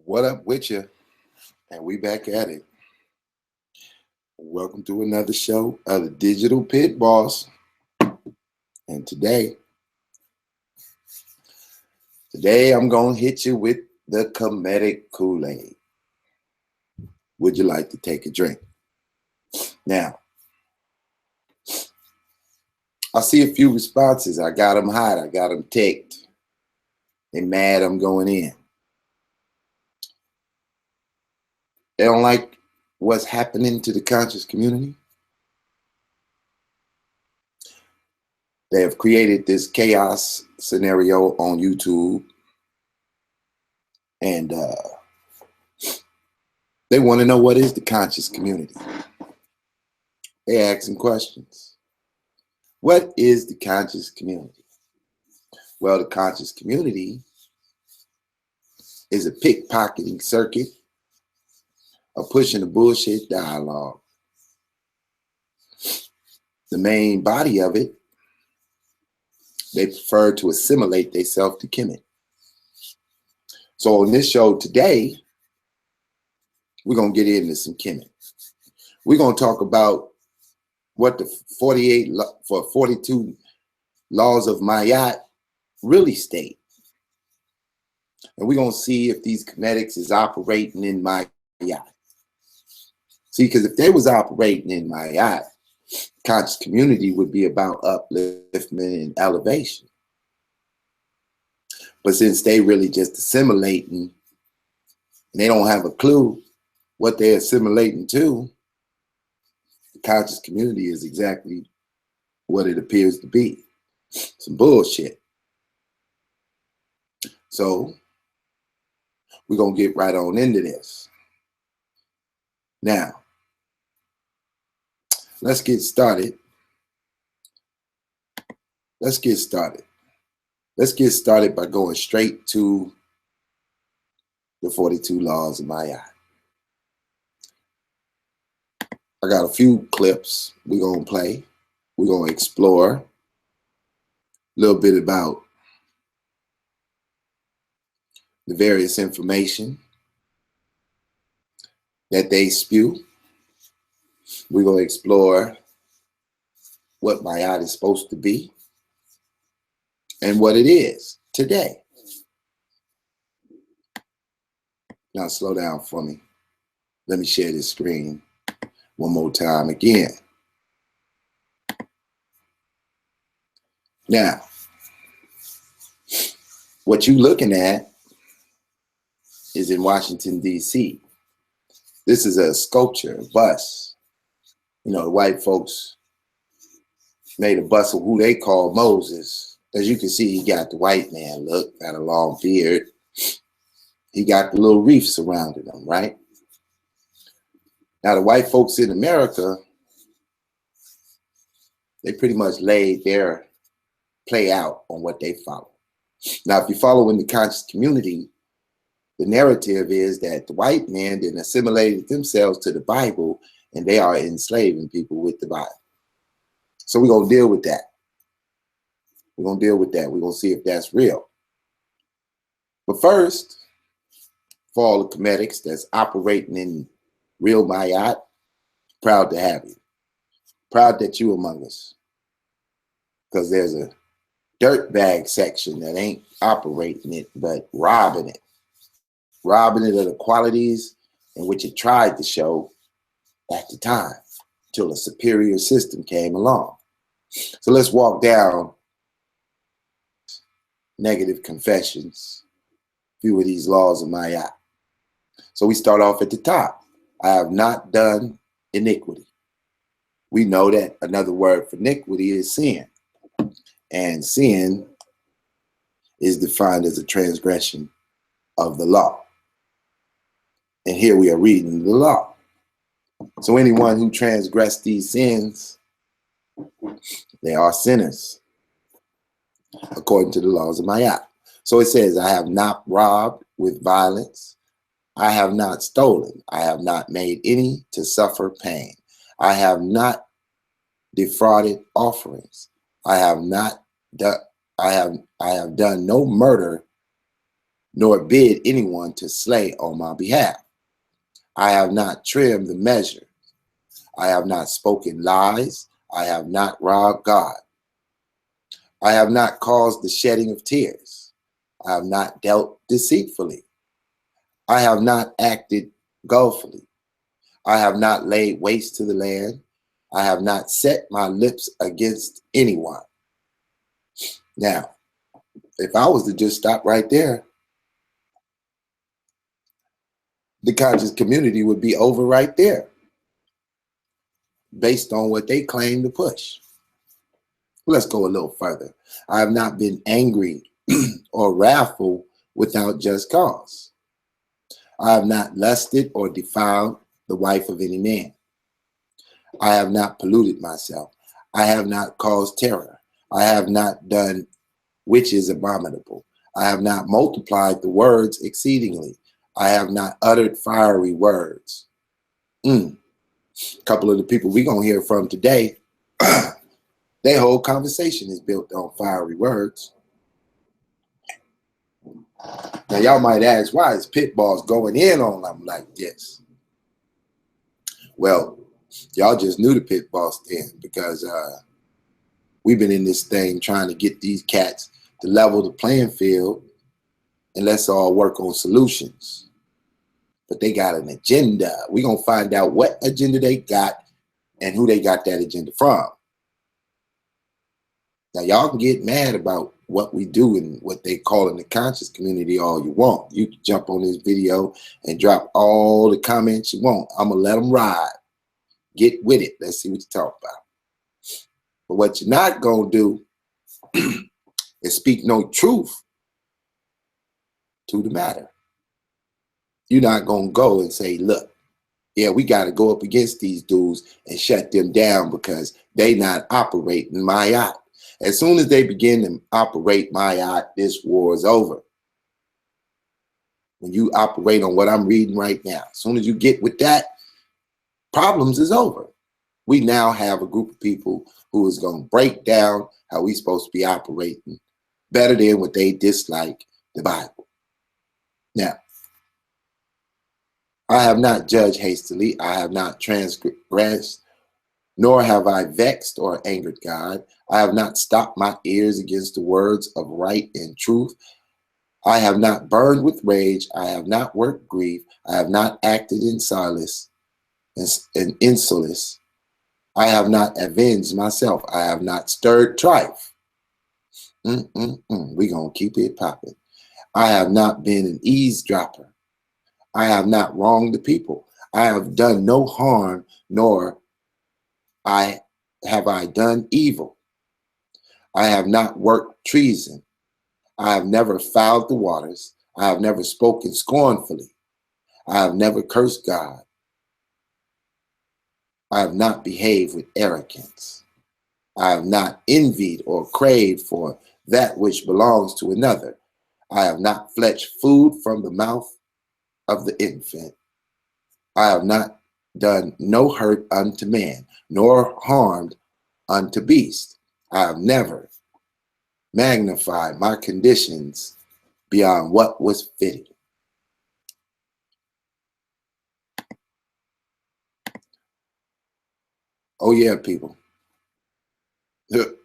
What up with you? And we back at it. Welcome to another show of the Digital Pit Boss. And today I'm going to hit you with the Kemetic Koolaid. Would you like to take a drink? Now, I see a few responses. I got them hot. I got them ticked. They mad I'm going in. They don't like what's happening to the conscious community. They have created this chaos scenario on YouTube. And they want to know, what is the conscious community? They're asking questions. What is the conscious community? Well, the conscious community is a pickpocketing circuit of pushing a bullshit dialogue. The main body of it, they prefer to assimilate themselves to Kemetic. So on this show today, we're going to get into some Kemetic. We're going to talk about what the 42 laws of Maat really state. And we're going to see if these Kemetics is operating in Maat. See, because if they was operating in Maat, conscious community would be about upliftment and elevation. But since they really just assimilating, and they don't have a clue what they're assimilating to, the conscious community is exactly what it appears to be. Some bullshit. So we're going to get right on into this. Now, let's get started. Let's get started by going straight to the 42 laws of Maat. I got a few clips we're going to play. We're going to explore a little bit about the various information that they spew. We're going to explore what Maat is supposed to be and what it is today. Now slow down for me. Let me share this screen one more time again. Now, what you're looking at is in Washington, D.C. This is a sculpture, a bust. You know, the white folks made a bust of who they call Moses. As you can see, he got the white man look, got a long beard. He got the little reef surrounding him, right? Now, the white folks in America, they pretty much laid their play out on what they follow. Now, if you follow in the conscious community, the narrative is that the white man then assimilated themselves to the Bible, and they are enslaving people with the Bible. So we're going to deal with that. We're going to deal with that. We're going to see if that's real. But first, for all the Kemetics that's operating in real Maat, proud to have you. Proud that you among us. Because there's a dirtbag section that ain't operating it, but robbing it. Robbing it of the qualities in which it tried to show at the time, till a superior system came along. So let's walk down negative confessions, a few of these laws of Maat. So we start off at the top. I have not done iniquity. We know that another word for iniquity is sin. And sin is defined as a transgression of the law. And here we are reading the law. So anyone who transgressed these sins, they are sinners, according to the laws of Maat. So it says, I have not robbed with violence. I have not stolen. I have not made any to suffer pain. I have not defrauded offerings. I have done no murder nor bid anyone to slay on my behalf. I have not trimmed the measure. I have not spoken lies. I have not robbed God. I have not caused the shedding of tears. I have not dealt deceitfully. I have not acted guilefully. I have not laid waste to the land. I have not set my lips against anyone. Now, if I was to just stop right there, the conscious community would be over right there, based on what they claim to push. Let's go a little further. I have not been angry or wrathful without just cause. I have not lusted or defiled the wife of any man. I have not polluted myself. I have not caused terror. I have not done which is abominable. I have not multiplied the words exceedingly. I have not uttered fiery words. A couple of the people we're going to hear from today, their whole conversation is built on fiery words. Now, y'all might ask, why is Pitt Boss going in on them like this? Well, y'all just knew the Pitt Boss then, because we've been in this thing trying to get these cats to level the playing field, and let's all work on solutions. But they got an agenda. We're going to find out what agenda they got and who they got that agenda from. Now, y'all can get mad about what we do and what they call in the conscious community all you want. You can jump on this video and drop all the comments you want. I'm going to let them ride. Get with it. Let's see what you talk about. But what you're not going to do is speak no truth to the matter. You're not going to go and say, look, yeah, we got to go up against these dudes and shut them down because they not operating Maat. As soon as they begin to operate Maat, this war is over. When you operate on what I'm reading right now, as soon as you get with that, problems is over. We now have a group of people who is going to break down how we supposed to be operating better than what they dislike the Bible. Now, I have not judged hastily. I have not transgressed, nor have I vexed or angered God. I have not stopped my ears against the words of right and truth. I have not burned with rage. I have not worked grief. I have not acted in silence and insolence. I have not avenged myself. I have not stirred strife. We're going to keep it popping. I have not been an eavesdropper. I have not wronged the people. I have done no harm, nor have I done evil. I have not worked treason. I have never fouled the waters. I have never spoken scornfully. I have never cursed God. I have not behaved with arrogance. I have not envied or craved for that which belongs to another. I have not fletched food from the mouth of the infant. I have not done no hurt unto man, nor harmed unto beast. I have never magnified my conditions beyond what was fitting. Oh yeah, people.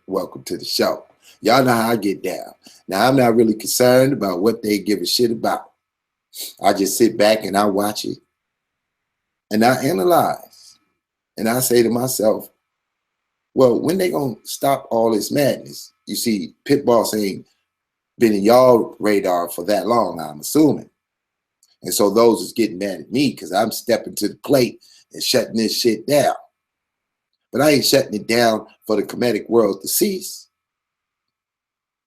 Welcome to the show. Y'all know how I get down. Now, I'm not really concerned about what they give a shit about. I just sit back and I watch it and I analyze. And I say to myself, well, when they gonna stop all this madness? You see, Pit Boss ain't been in y'all radar for that long, I'm assuming. And so those is getting mad at me because I'm stepping to the plate and shutting this shit down. But I ain't shutting it down for the Kemetic world to cease.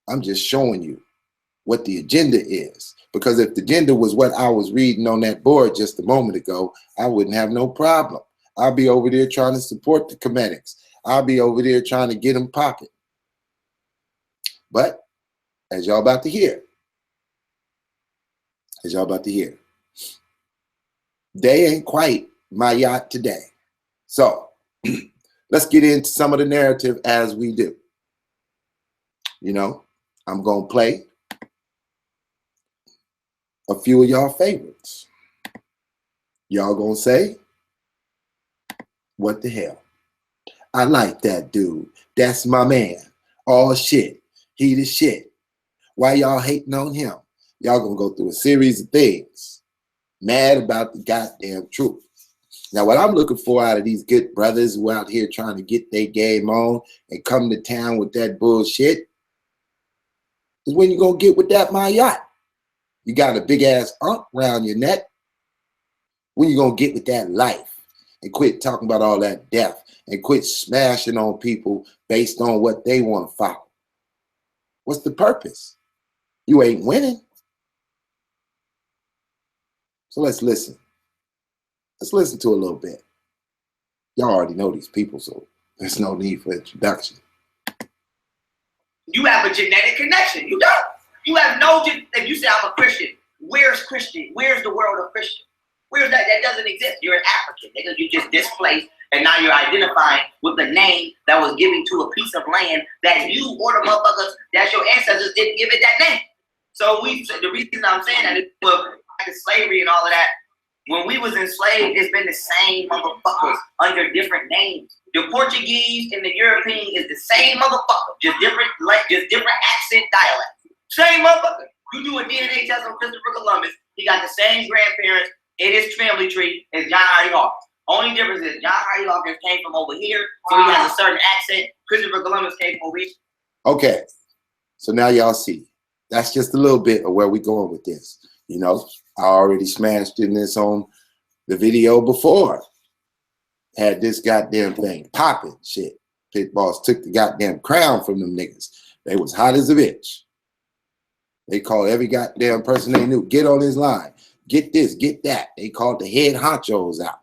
I'm just showing you what the agenda is. Because if the agenda was what I was reading on that board just a moment ago, I wouldn't have no problem. I'll be over there trying to support the Kemetics. I'll be over there trying to get them popping. But as y'all about to hear, they ain't quite Maat today. So let's get into some of the narrative as we do. You know, I'm going to play a few of y'all favorites. Y'all gonna say, what the hell? I like that dude. That's my man. All shit. He the shit. Why y'all hating on him? Y'all gonna go through a series of things. Mad about the goddamn truth. Now, what I'm looking for out of these good brothers who out here trying to get their game on and come to town with that bullshit is when you gonna get with that my yacht. You got a big ass ump around your neck. When you gonna get with that life and quit talking about all that death and quit smashing on people based on what they want to follow? What's the purpose? You ain't winning. So let's listen. Let's listen to a little bit. Y'all already know these people, so there's no need for introduction. You have a genetic connection. You don't. You have no, if you say I'm a Christian, where's Christian? Where's the world of Christian? Where's that? That doesn't exist. You're an African. Nigga, you just displaced, and now you're identifying with the name that was given to a piece of land that you or the motherfuckers, that your ancestors didn't give it that name. So the reason I'm saying that is with slavery and all of that, when we was enslaved, it's been the same motherfuckers under different names. The Portuguese and the European is the same motherfucker, just different accent dialect. Same motherfucker. You do a DNA test on Christopher Columbus, he got the same grandparents in his family tree as John Hardy Hawkins. Only difference is John Hardy Hawkins came from over here, so he has a certain accent. Christopher Columbus came from over here. Okay, so now y'all see. That's just a little bit of where we're going with this. You know, I already smashed in this on the video before. Had this goddamn thing popping shit. Pit Boss took the goddamn crown from them niggas. They was hot as a bitch. They called every goddamn person they knew, get on his line. Get this, get that. They called the head honchos out.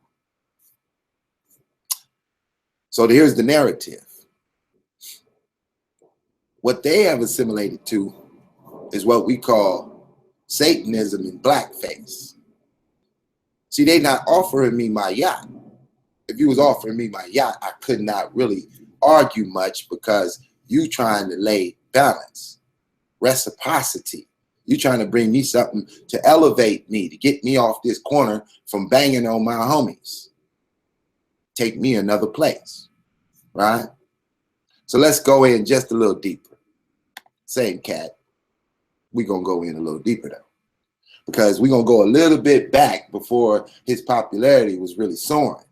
So here's the narrative. What they have assimilated to is what we call Satanism in blackface. See, they not offering me my yacht. If you was offering me my yacht, I could not really argue much because you trying to lay balance, reciprocity. You trying to bring me something to elevate me, to get me off this corner from banging on my homies. Take me another place, right? So let's go in just a little deeper. Same cat. We're going to go in a little deeper though, because we're going to go a little bit back before his popularity was really soaring.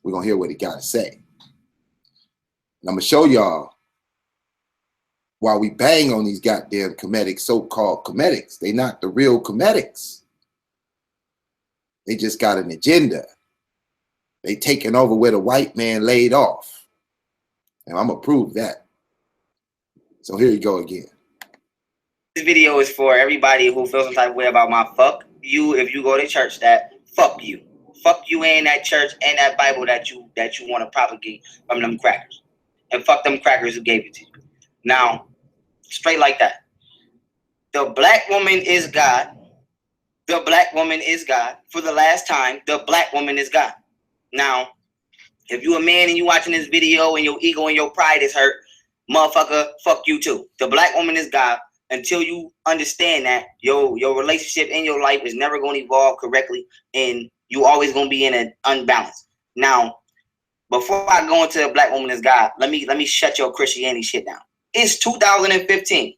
We're going to hear what he got to say. And I'm going to show y'all why we bang on these goddamn Kemetic, so-called Kemetics. They not the real Kemetics. They just got an agenda. They taking over where the white man laid off. And I'm going to prove that. So here you go again. This video is for everybody who feels some type of way about my fuck you if you go to church that fuck you. Fuck you in that church and that Bible that you want to propagate from them crackers. And fuck them crackers who gave it to you. Now, straight like that. The black woman is God. The black woman is God. For the last time, the black woman is God. Now, if you a man and you watching this video and your ego and your pride is hurt, motherfucker, fuck you too. The black woman is God. Until you understand that your relationship in your life is never going to evolve correctly and you always going to be in an unbalance. Now, before I go into the black woman is God, let me shut your Christianity shit down. It's 2015.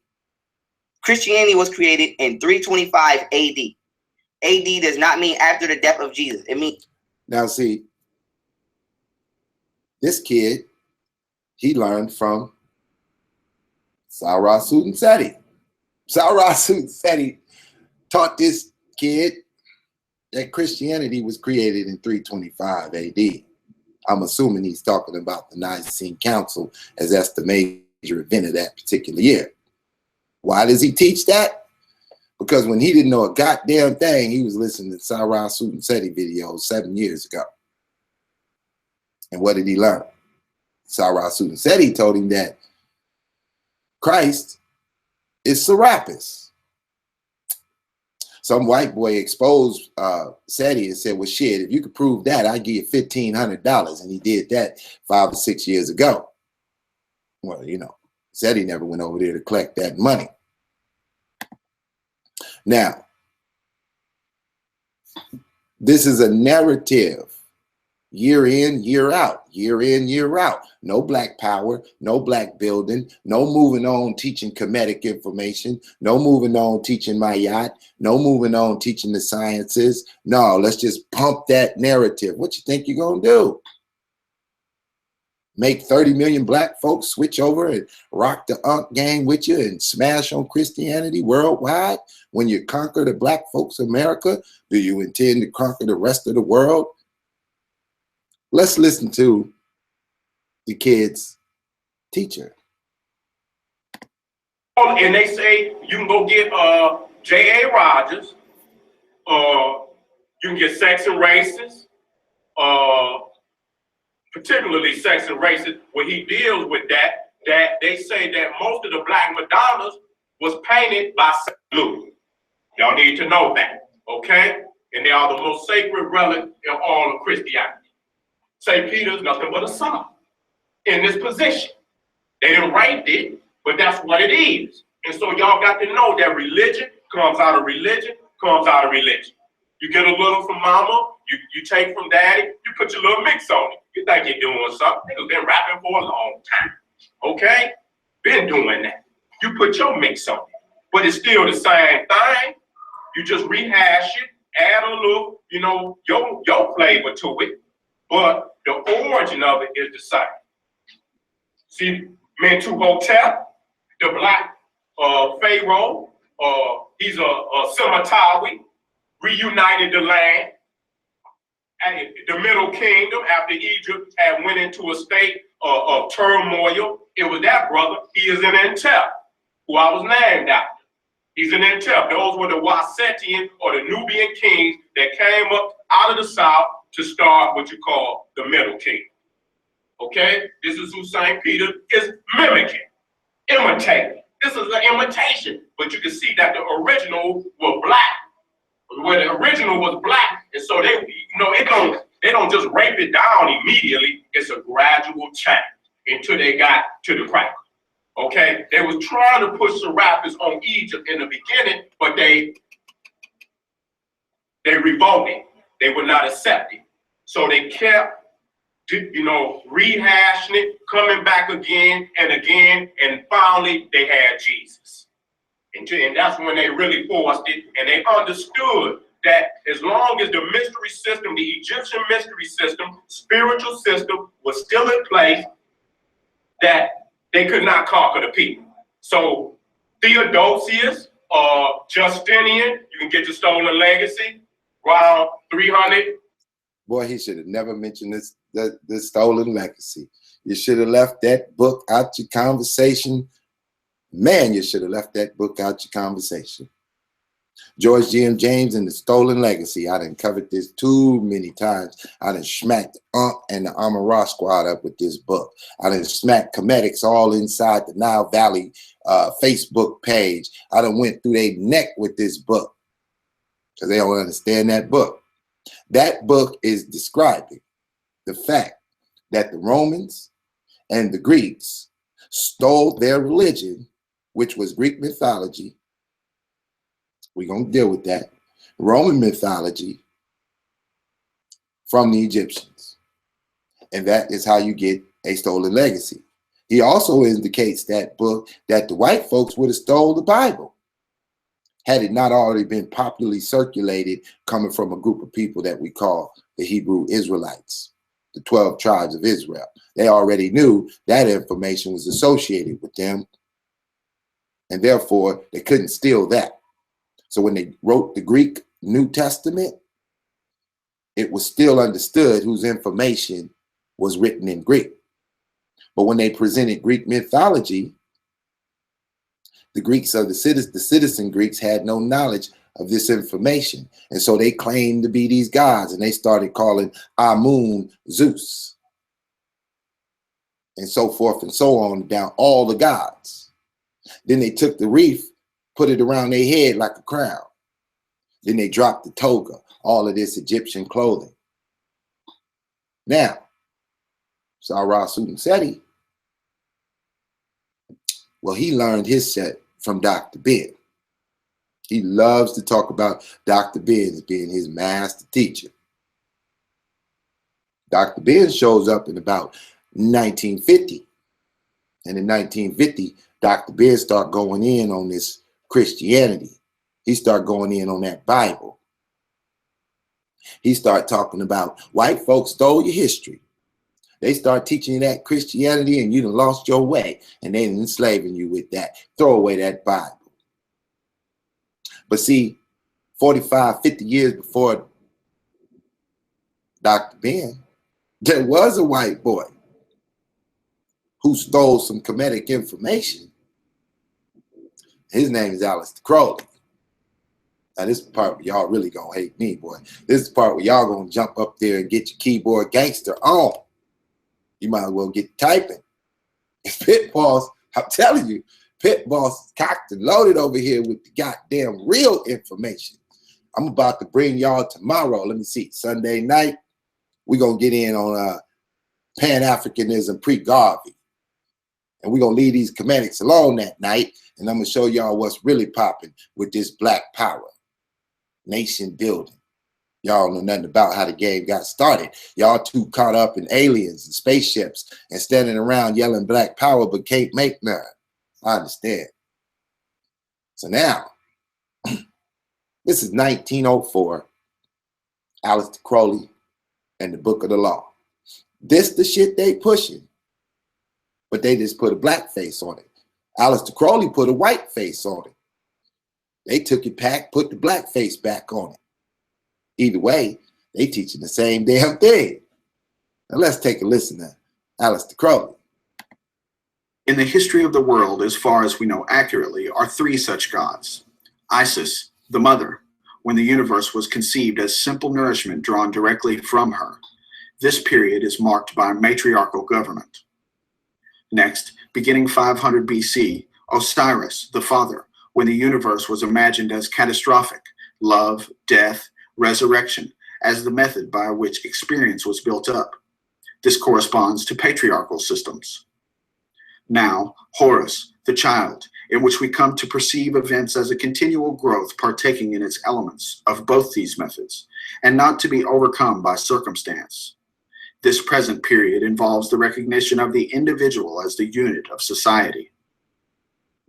Christianity was created in 325 AD. AD does not mean after the death of Jesus. It means... Now see, this kid, he learned from Sarah Sutton Seti. Sarah Sutton Seti taught this kid that Christianity was created in 325 AD. I'm assuming he's talking about the Nicene Council, as that's the major event of that particular year. Why does he teach that? Because when he didn't know a goddamn thing, he was listening to Sarah Sutton Seti videos 7 years ago. And what did he learn? Sarah Sutton Seti told him that Christ is Serapis. Some white boy exposed Seti and said, well, shit, if you could prove that, I'd give you $1,500. And he did that 5 or 6 years ago. Well, you know, Seti never went over there to collect that money. Now, this is a narrative. Year in, year out, year in, year out. No black power, no black building, no moving on teaching Kemetic information, no moving on teaching Maat, no moving on teaching the sciences. No, let's just pump that narrative. What you think you're going to do? Make 30 million black folks switch over and rock the Unk gang with you and smash on Christianity worldwide? When you conquer the black folks of America, do you intend to conquer the rest of the world? Let's listen to the kid's teacher. And they say you can go get J.A. Rogers, you can get Sex and Races, particularly Sex and Races, where he deals with that they say that most of the black Madonnas was painted by St. Louis. Y'all need to know that, okay? And they are the most sacred relic in all of Christianity. St. Peter's nothing but a son in this position. They didn't write it, but that's what it is. And so y'all got to know that religion comes out of religion, comes out of religion. You get a little from mama, you take from daddy, you put your little mix on it. You think you're doing something. Niggas been rapping for a long time, okay? Been doing that. You put your mix on it, but it's still the same thing. You just rehash it, add a little, you know, your flavor to it, but the origin of it is the same. See, Mentuhotep, the black pharaoh, he's a Semitawi, reunited the land. And the Middle Kingdom, after Egypt had went into a state of turmoil, it was that brother. He is an Entep, who I was named after. He's an Entep. Those were the Wasetian or the Nubian kings that came up out of the south to start what you call the Middle Kingdom. Okay? This is who St. Peter is mimicking, imitating. This is an imitation, but you can see that the original were black. Where the original was black, and so they, you know, they don't just rape it down immediately. It's a gradual change until they got to the cracker. Okay, they was trying to push the rappers on Egypt in the beginning, but they revolted. They would not accept it, so they kept, you know, rehashing it, coming back again and again, and finally they had Jesus. And that's when they really forced it, and they understood that as long as the mystery system, the Egyptian mystery system, spiritual system was still in place, that they could not conquer the people. So Theodosius, Justinian, you can get your stolen legacy, around 300. Boy, he should have never mentioned this stolen legacy. You should have left that book out your conversation. Man, you should have left that book out your conversation. George G.M. James and the Stolen Legacy. I done covered this too many times. I done smacked Unk and the Amara Squad up with this book. I done smacked Kemetics all inside the Nile Valley Facebook page. I done went through their neck with this book because they don't understand that book. That book is describing the fact that the Romans and the Greeks stole their religion, which was Greek mythology. We're going to deal with that. Roman mythology from the Egyptians. And that is how you get a stolen legacy. He also indicates that book that the white folks would have stole the Bible had it not already been popularly circulated coming from a group of people that we call the Hebrew Israelites, the 12 tribes of Israel. They already knew that information was associated with them, and therefore they couldn't steal that. So when they wrote the Greek New Testament, it was still understood whose information was written in Greek. But when they presented Greek mythology, the Greeks of the citizen Greeks had no knowledge of this information. And so they claimed to be these gods, and they started calling Amun Zeus, and so forth and so on down all the gods. Then they took the wreath, put it around their head like a crown. Then they dropped the toga, all of this Egyptian clothing. Now, Sarah Seti, well, he learned his set from Dr. Ben. He loves to talk about Dr. Benz being his master teacher. Dr. Benz shows up in about 1950. And in 1950, Dr. Benz started going in on this Christianity. He started going in on that Bible. He started talking about white folks stole your history. They start teaching you that Christianity and you done lost your way. And they enslaving you with that. Throw away that Bible. But see, 45, 50 years before Dr. Ben, there was a white boy who stole some Kemetic information. His name is Aleister Crowley. Now this is the part where y'all really gonna hate me, boy. This is the part where y'all gonna jump up there and get your keyboard gangster on. You might as well get typing. Pitt boss, I'm telling you, Pitt boss is cocked and loaded over here with the goddamn real information. I'm about to bring y'all tomorrow. Let me see, Sunday night, we're gonna get in on Pan-Africanism pre-Garvey. And we're gonna leave these Kemetics alone that night. And I'm gonna show y'all what's really popping with this black power. Nation building. Y'all know nothing about how the game got started. Y'all too caught up in aliens and spaceships and standing around yelling black power but can't make none. I understand. So now, this is 1904, Aleister Crowley and the Book of the Law. This the shit they pushing, but they just put a black face on it. Aleister Crowley put a white face on it. They took it back, put the black face back on it. Either way, they teaching the same damn thing. Now let's take a listen to Aleister Crowley. In the history of the world, as far as we know accurately, are three such gods. Isis, the mother, when the universe was conceived as simple nourishment drawn directly from her. This period is marked by matriarchal government. Next, beginning 500 BC, Osiris, the father, when the universe was imagined as catastrophic, love, death, resurrection, as the method by which experience was built up. This corresponds to patriarchal systems. Now, Horus, the child, in which we come to perceive events as a continual growth partaking in its elements of both these methods, and not to be overcome by circumstance. This present period involves the recognition of the individual as the unit of society.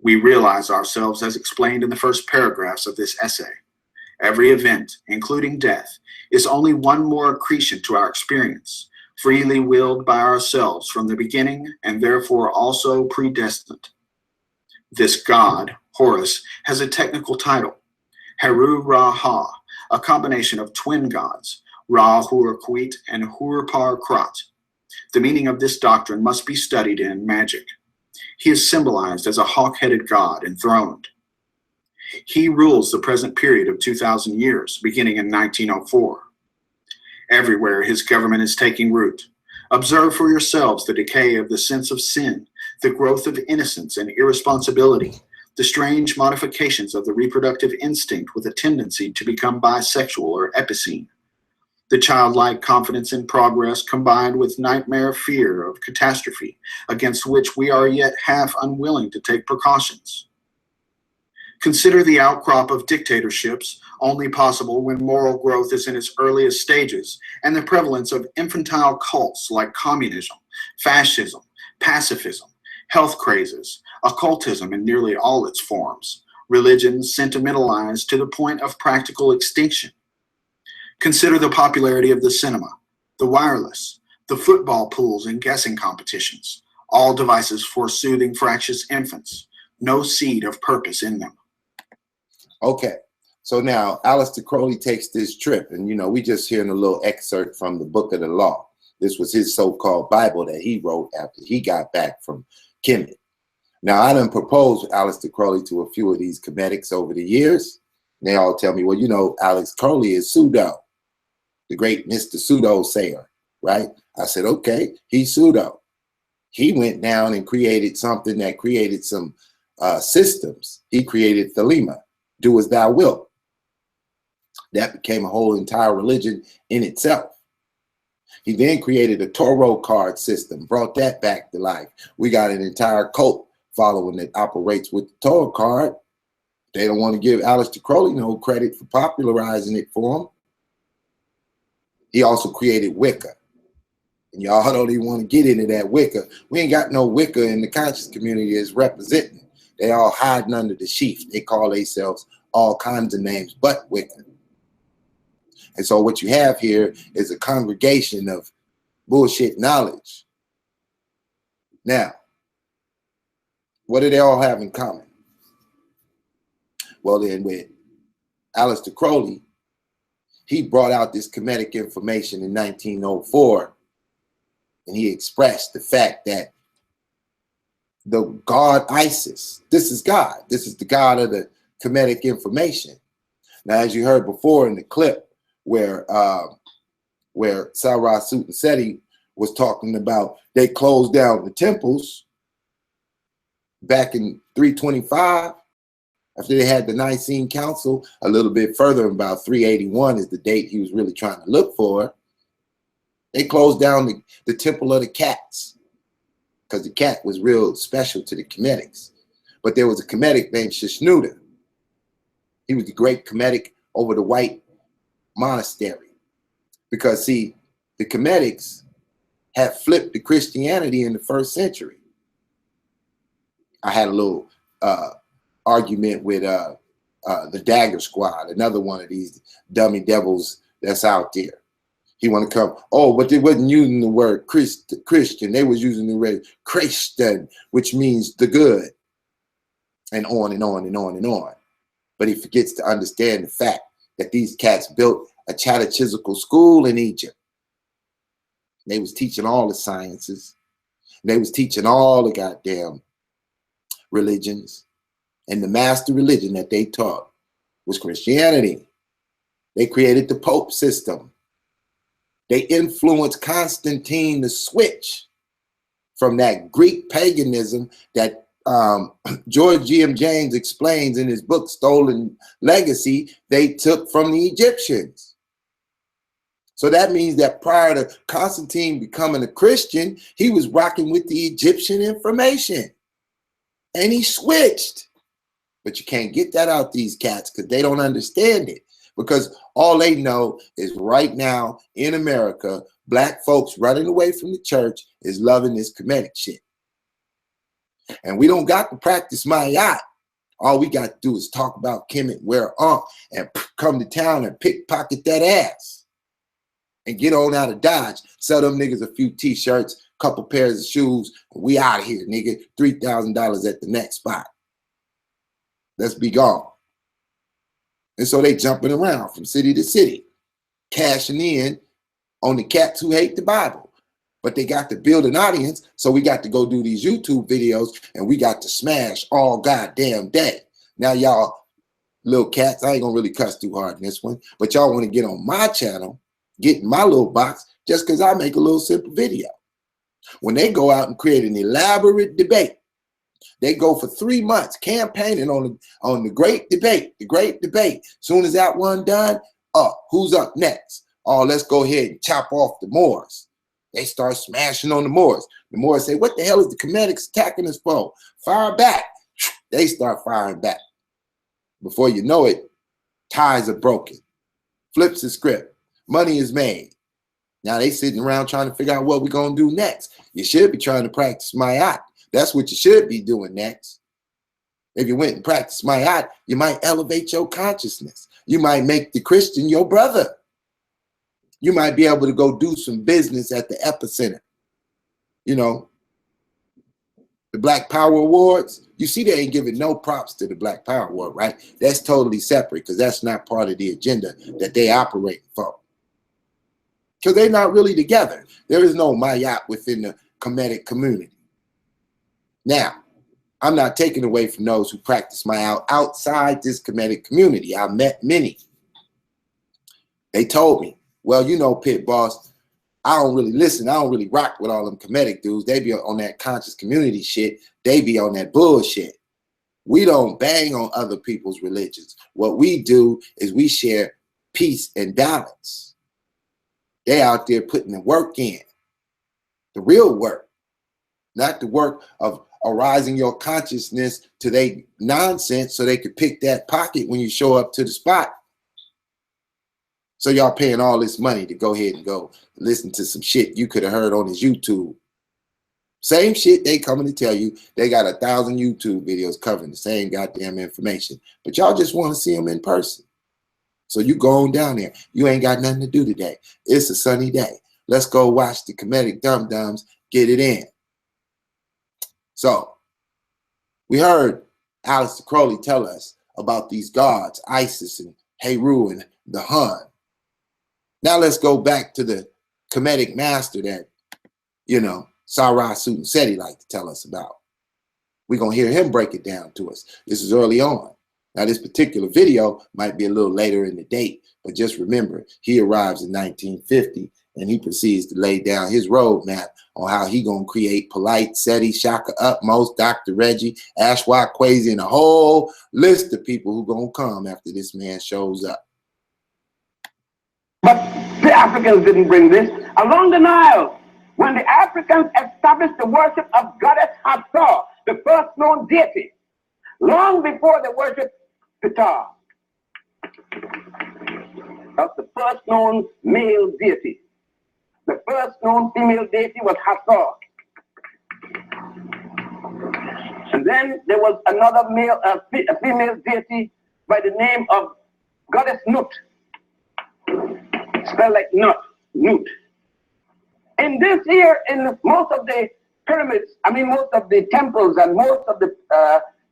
We realize ourselves as explained in the first paragraphs of this essay. Every event, including death, is only one more accretion to our experience, freely willed by ourselves from the beginning and therefore also predestined. This god, Horus, has a technical title, Heru-Ra-Ha, a combination of twin gods, Ra-Hur-Kwit and Hur-Par-Krat. The meaning of this doctrine must be studied in magic. He is symbolized as a hawk-headed god enthroned. He rules the present period of 2,000 years, beginning in 1904. Everywhere his government is taking root. Observe for yourselves the decay of the sense of sin, the growth of innocence and irresponsibility, the strange modifications of the reproductive instinct with a tendency to become bisexual or epicene, the childlike confidence in progress combined with nightmare fear of catastrophe, against which we are yet half unwilling to take precautions. Consider the outcrop of dictatorships, only possible when moral growth is in its earliest stages, and the prevalence of infantile cults like communism, fascism, pacifism, health crazes, occultism in nearly all its forms, religion sentimentalized to the point of practical extinction. Consider the popularity of the cinema, the wireless, the football pools and guessing competitions, all devices for soothing fractious infants, no seed of purpose in them. Okay, so now Aleister Crowley takes this trip, and we just hearing a little excerpt from the Book of the Law. This was his so-called Bible that he wrote after he got back from Kemet. Now, I done proposed Aleister Crowley to a few of these Kemetics over the years. And they all tell me, well, Alex Crowley is pseudo, the great Mr. Pseudo Sayer, right? I said, okay, he's pseudo. He went down and created something that created some systems. He created Thelema, do as thou wilt. That became a whole entire religion in itself. He then created a tarot card system, brought that back to life. We got an entire cult following that operates with the tarot card. They don't want to give Aleister Crowley no credit for popularizing it for them. He also created Wicca. And y'all don't even want to get into that Wicca. We ain't got no Wicca in the conscious community as representing. They all hiding under the sheath. They call themselves all kinds of names but Wicca. And so what you have here is a congregation of bullshit knowledge. Now, what do they all have in common? Well, then with Aleister Crowley, he brought out this Kemetic information in 1904, and he expressed the fact that the god Isis, this is God. This is the God of the Kemetic information. Now, as you heard before in the clip where Sarah Sutanseti was talking about they closed down the temples back in 325, after they had the Nicene Council, a little bit further, about 381 is the date he was really trying to look for. They closed down the Temple of the Cats because the cat was real special to the Kemetics. But there was a Kemetic named Shishnuda. He was the great Kemetic over the white monastery. Because, see, the Kemetics had flipped to Christianity in the 1st century. I had a little argument with the Dagger Squad, another one of these dummy devils that's out there. He want to come, oh, but they wasn't using the word Christian. They was using the word Christian, which means the good, and on and on and on and on. But he forgets to understand the fact that these cats built a catechetical school in Egypt. They was teaching all the sciences. They was teaching all the goddamn religions. And the master religion that they taught was Christianity. They created the Pope system. They influenced Constantine to switch from that Greek paganism that George G.M. James explains in his book, Stolen Legacy, they took from the Egyptians. So that means that prior to Constantine becoming a Christian, he was rocking with the Egyptian information. And he switched. But you can't get that out these cats because they don't understand it. Because all they know is right now in America, black folks running away from the church is loving this Kemetic shit. And we don't got to practice Maat. All we got to do is talk about Kemet, wear and come to town and pickpocket that ass. And get on out of Dodge. Sell them niggas a few t-shirts, couple pairs of shoes, and we out of here, nigga. $3,000 at the next spot. Let's be gone. And so they jumping around from city to city, cashing in on the cats who hate the Bible. But they got to build an audience, so we got to go do these YouTube videos, and we got to smash all goddamn day. Now, y'all little cats, I ain't gonna really cuss too hard in this one, but y'all want to get on my channel, get in my little box, just because I make a little simple video. When they go out and create an elaborate debate, they go for 3 months campaigning on the great debate, Soon as that one done, who's up next? Oh, let's go ahead and chop off the Moors. They start smashing on the Moors. The Moors say, what the hell is the Kemetics attacking us for? Fire back. They start firing back. Before you know it, ties are broken. Flips the script. Money is made. Now they sitting around trying to figure out what we're going to do next. You should be trying to practice Maat. That's what you should be doing next. If you went and practiced Maat, you might elevate your consciousness. You might make the Christian your brother. You might be able to go do some business at the epicenter. You know, the Black Power Awards, you see they ain't giving no props to the Black Power Award, right? That's totally separate because that's not part of the agenda that they operate for. Because they're not really together. There is no Maat within the Kemetic community. Now, I'm not taking away from those who practice Maat outside this Kemetic community. I met many. They told me, well, you know, Pitt boss, I don't really listen. I don't really rock with all them Kemetic dudes. They be on that conscious community shit. They be on that bullshit. We don't bang on other people's religions. What we do is we share peace and balance. They out there putting the work in, the real work, not the work of arising your consciousness to their nonsense so they could pick that pocket when you show up to the spot. So y'all paying all this money to go ahead and go listen to some shit you could have heard on his YouTube. Same shit they coming to tell you. They got 1,000 YouTube videos covering the same goddamn information. But y'all just want to see them in person. So you go on down there. You ain't got nothing to do today. It's a sunny day. Let's go watch the Kemetic dum-dums get it in. So we heard Aleister Crowley tell us about these gods, Isis and Heru and the Hun. Now let's go back to the Kemetic master that, you know, Sarah Sutanseti liked to tell us about. We're going to hear him break it down to us. This is early on. Now, this particular video might be a little later in the date, but just remember, he arrives in 1950, and he proceeds to lay down his roadmap on how he going to create Polite, Seti, Shaka Utmost, Dr. Reggie, Ashwa Kwesi, and a whole list of people who going to come after this man shows up. But the Africans didn't bring this. Along the Nile, when the Africans established the worship of goddess Hathor, the first known deity, long before they worshiped Ptah, that's the first known male deity. The first known female deity was Hathor. And then there was another male, a female deity by the name of goddess Nut. Spelled like nut, Nut. In this here, in most of the pyramids, I mean most of the temples and most of the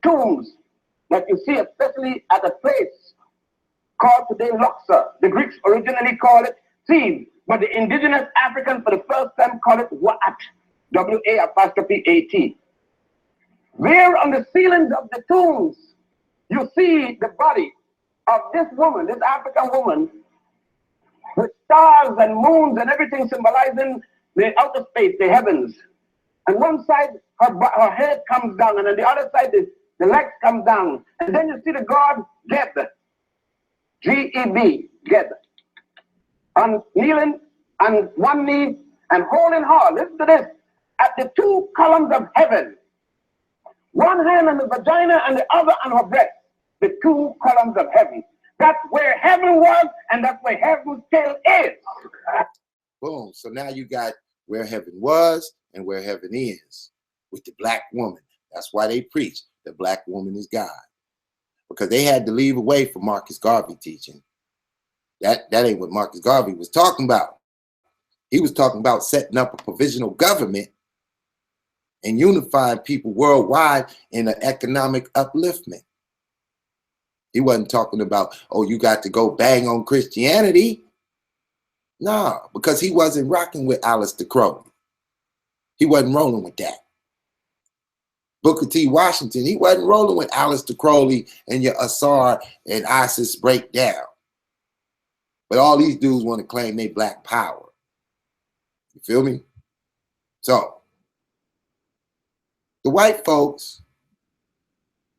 tombs that you see, especially at a place called today Luxor. The Greeks originally called it Thebes, but the indigenous Africans for the first time call it Wa'at, W-A'-A-T. There on the ceilings of the tombs, you see the body of this woman, this African woman, with stars and moons and everything symbolizing the outer space, the heavens. And one side, her head comes down, and on the other side, the legs come down. And then you see the god Geb, G-E-B, Geb, on kneeling on one knee and holding her, listen to this, at the two columns of heaven. One hand on the vagina and the other on her breast. The two columns of heaven. That's where heaven was, and that's where heaven still is. Boom. So now you got where heaven was and where heaven is with the black woman. That's why they preach the black woman is God. Because they had to leave away from Marcus Garvey teaching. That ain't what Marcus Garvey was talking about. He was talking about setting up a provisional government and unifying people worldwide in an economic upliftment. He wasn't talking about, oh, you got to go bang on Christianity. No, because he wasn't rocking with Aleister Crowley. He wasn't rolling with that. Booker T. Washington, he wasn't rolling with Aleister Crowley and your Asar and ISIS breakdown. But all these dudes want to claim they black power. You feel me? So, the white folks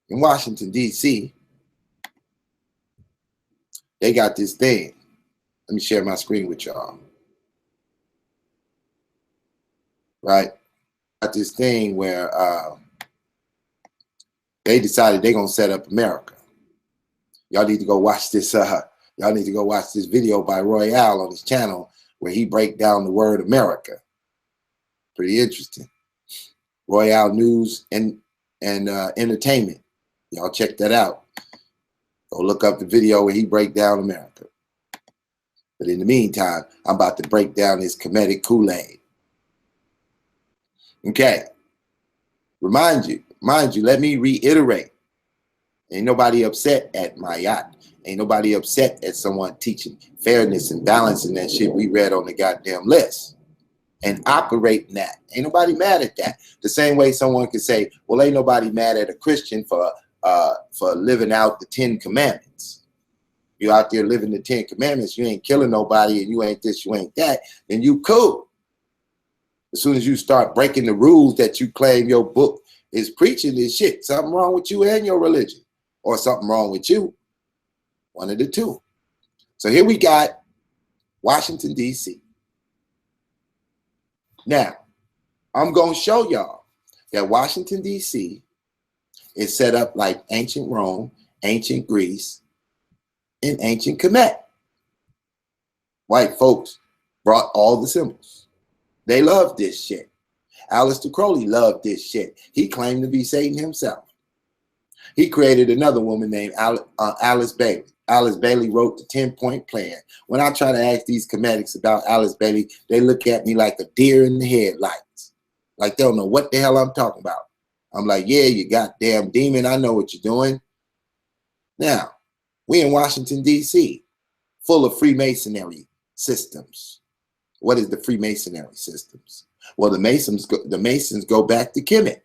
in Washington, D.C., they got this thing. Let me share my screen with y'all. Right? Got this thing where they decided they're going to set up America. Y'all need to go watch this. Y'all need to go watch this video by Royale on his channel where he break down the word America. Pretty interesting. Royale News and Entertainment. Y'all check that out. Go look up the video where he break down America. But in the meantime, I'm about to break down this Kemetic Koolaid. Okay. Mind you, let me reiterate. Ain't nobody upset at Maat. Ain't nobody upset at someone teaching fairness and balance and that shit we read on the goddamn list. And operating that. Ain't nobody mad at that. The same way someone could say, well, ain't nobody mad at a Christian for living out the 10 Commandments. You out there living the 10 Commandments, you ain't killing nobody and you ain't this, you ain't that, then you cool. As soon as you start breaking the rules that you claim your book is preaching this shit, something wrong with you and your religion. Or something wrong with you. One of the two. So here we got Washington, D.C. Now, I'm going to show y'all that Washington, D.C. is set up like ancient Rome, ancient Greece, and ancient Kemet. White folks brought all the symbols. They loved this shit. Aleister Crowley loved this shit. He claimed to be Satan himself. He created another woman named Alice Bailey. Alice Bailey wrote the 10-point plan. When I try to ask these Kemetics about Alice Bailey, they look at me like a deer in the headlights. Like they don't know what the hell I'm talking about. I'm like, yeah, you goddamn demon. I know what you're doing. Now, we in Washington, D.C., full of Freemasonry systems. What is the Freemasonry systems? Well, the Masons go back to Kemet.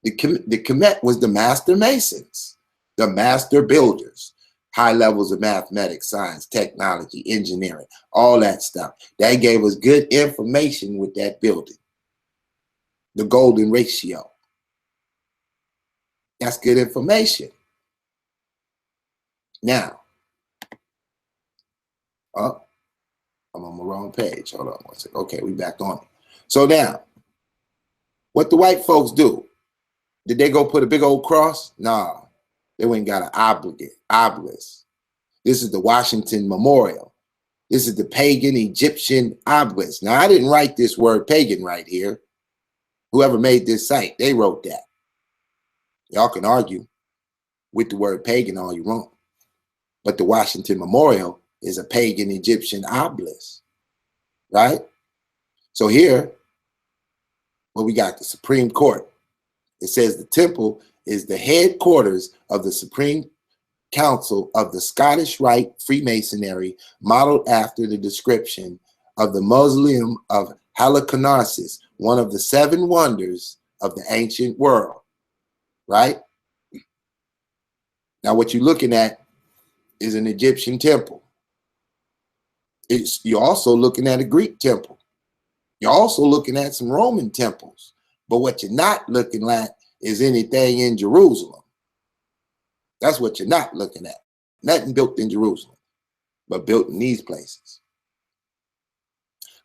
The Kemet was the master masons, the master builders, high levels of mathematics, science, technology, engineering, all that stuff. That gave us good information with that building. The golden ratio. That's good information. Now, oh, I'm on the wrong page. Hold on one second. Okay, we back on it. So now, what the white folks do? Did they go put a big old cross? Nah, they went and got an obelisk. This is the Washington Memorial. This is the pagan Egyptian obelisk. Now, I didn't write this word pagan right here. Whoever made this site, they wrote that. Y'all can argue with the word pagan all you want. But the Washington Memorial is a pagan Egyptian obelisk, right? So here, well, we got the Supreme Court. It says the temple is the headquarters of the Supreme Council of the Scottish Rite Freemasonry, modeled after the description of the Mausoleum of Halicarnassus, one of the 7 wonders of the ancient world, right? Now, what you're looking at is an Egyptian temple. You're also looking at a Greek temple. You're also looking at some Roman temples. But what you're not looking at is anything in Jerusalem. That's what you're not looking at. Nothing built in Jerusalem, but built in these places.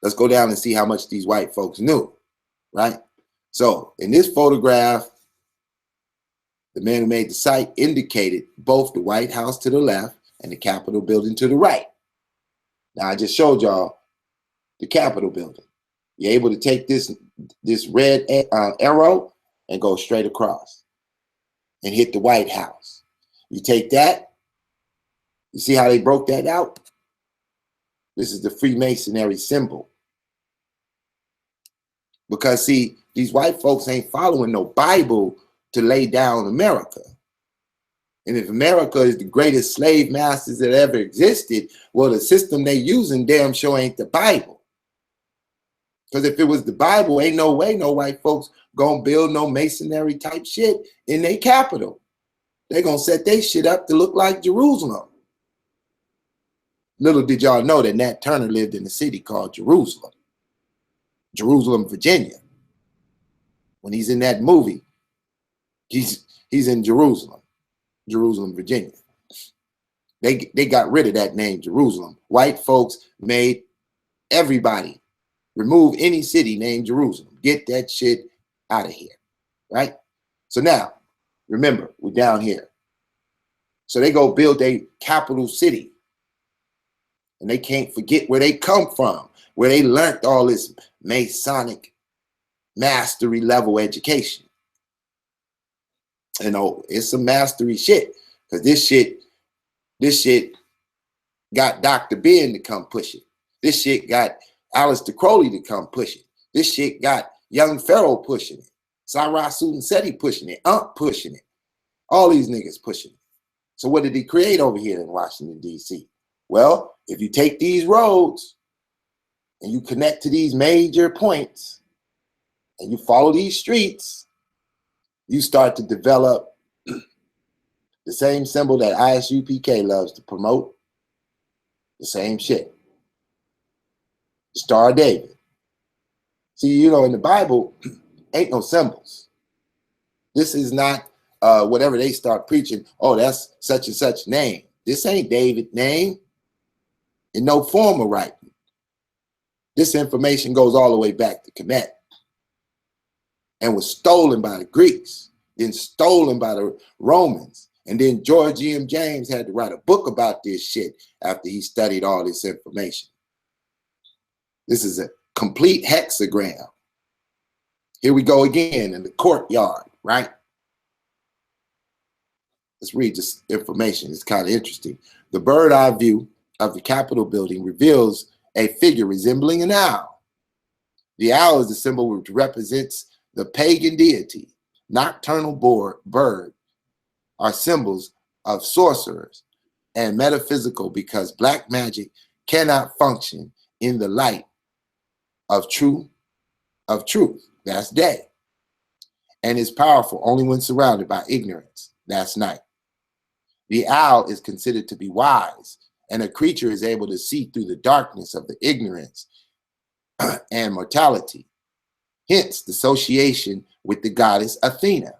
Let's go down and see how much these white folks knew, right? So in this photograph, the man who made the site indicated both the White House to the left and the Capitol building to the right. Now, I just showed y'all the Capitol building. You're able to take this red arrow and go straight across and hit the White House. You take that, you see how they broke that out? This is the Freemasonry symbol. Because, see, these white folks ain't following no Bible to lay down America. And if America is the greatest slave masters that ever existed, well, the system they using damn sure ain't the Bible. Because if it was the Bible, ain't no way no white folks gonna build no masonry type shit in their capital. They gonna set their shit up to look like Jerusalem. Little did y'all know that Nat Turner lived in a city called Jerusalem, Virginia. When he's in that movie, he's in Jerusalem, Virginia. They got rid of that name, Jerusalem. White folks made everybody remove any city named Jerusalem. Get that shit out of here, right? So now, remember, we're down here. So they go build a capital city. And they can't forget where they come from, where they learned all this Masonic mastery level education. You know, it's some mastery shit. Because this shit got Dr. Ben to come push it. This shit got Aleister Crowley to come push it. This shit got Young Pharaoh pushing it. Cyrus Seti pushing it. Pushing it. All these niggas pushing it. So what did he create over here in Washington, D.C.? Well, if you take these roads and you connect to these major points and you follow these streets, you start to develop the same symbol that ISUPK loves to promote. The same shit. The Star of David. See, you know, in the Bible, ain't no symbols. This is not whatever they start preaching. Oh, that's such and such name. This ain't David's name in no form of writing. This information goes all the way back to Kemet. and was stolen by the Greeks, then stolen by the Romans. And then George M. James had to write a book about this shit after he studied all this information. This is a complete hexagram. Here we go again in the courtyard, right? Let's read this information. It's kind of interesting. The bird eye view of the Capitol building reveals a figure resembling an owl. The owl is the symbol which represents the pagan deity. Nocturnal bird are symbols of sorcerers and metaphysical, because black magic cannot function in the light of truth. That's day. And is powerful only when surrounded by ignorance. That's night. The owl is considered to be wise, and a creature is able to see through the darkness of the ignorance and mortality. Hence, the association with the goddess Athena.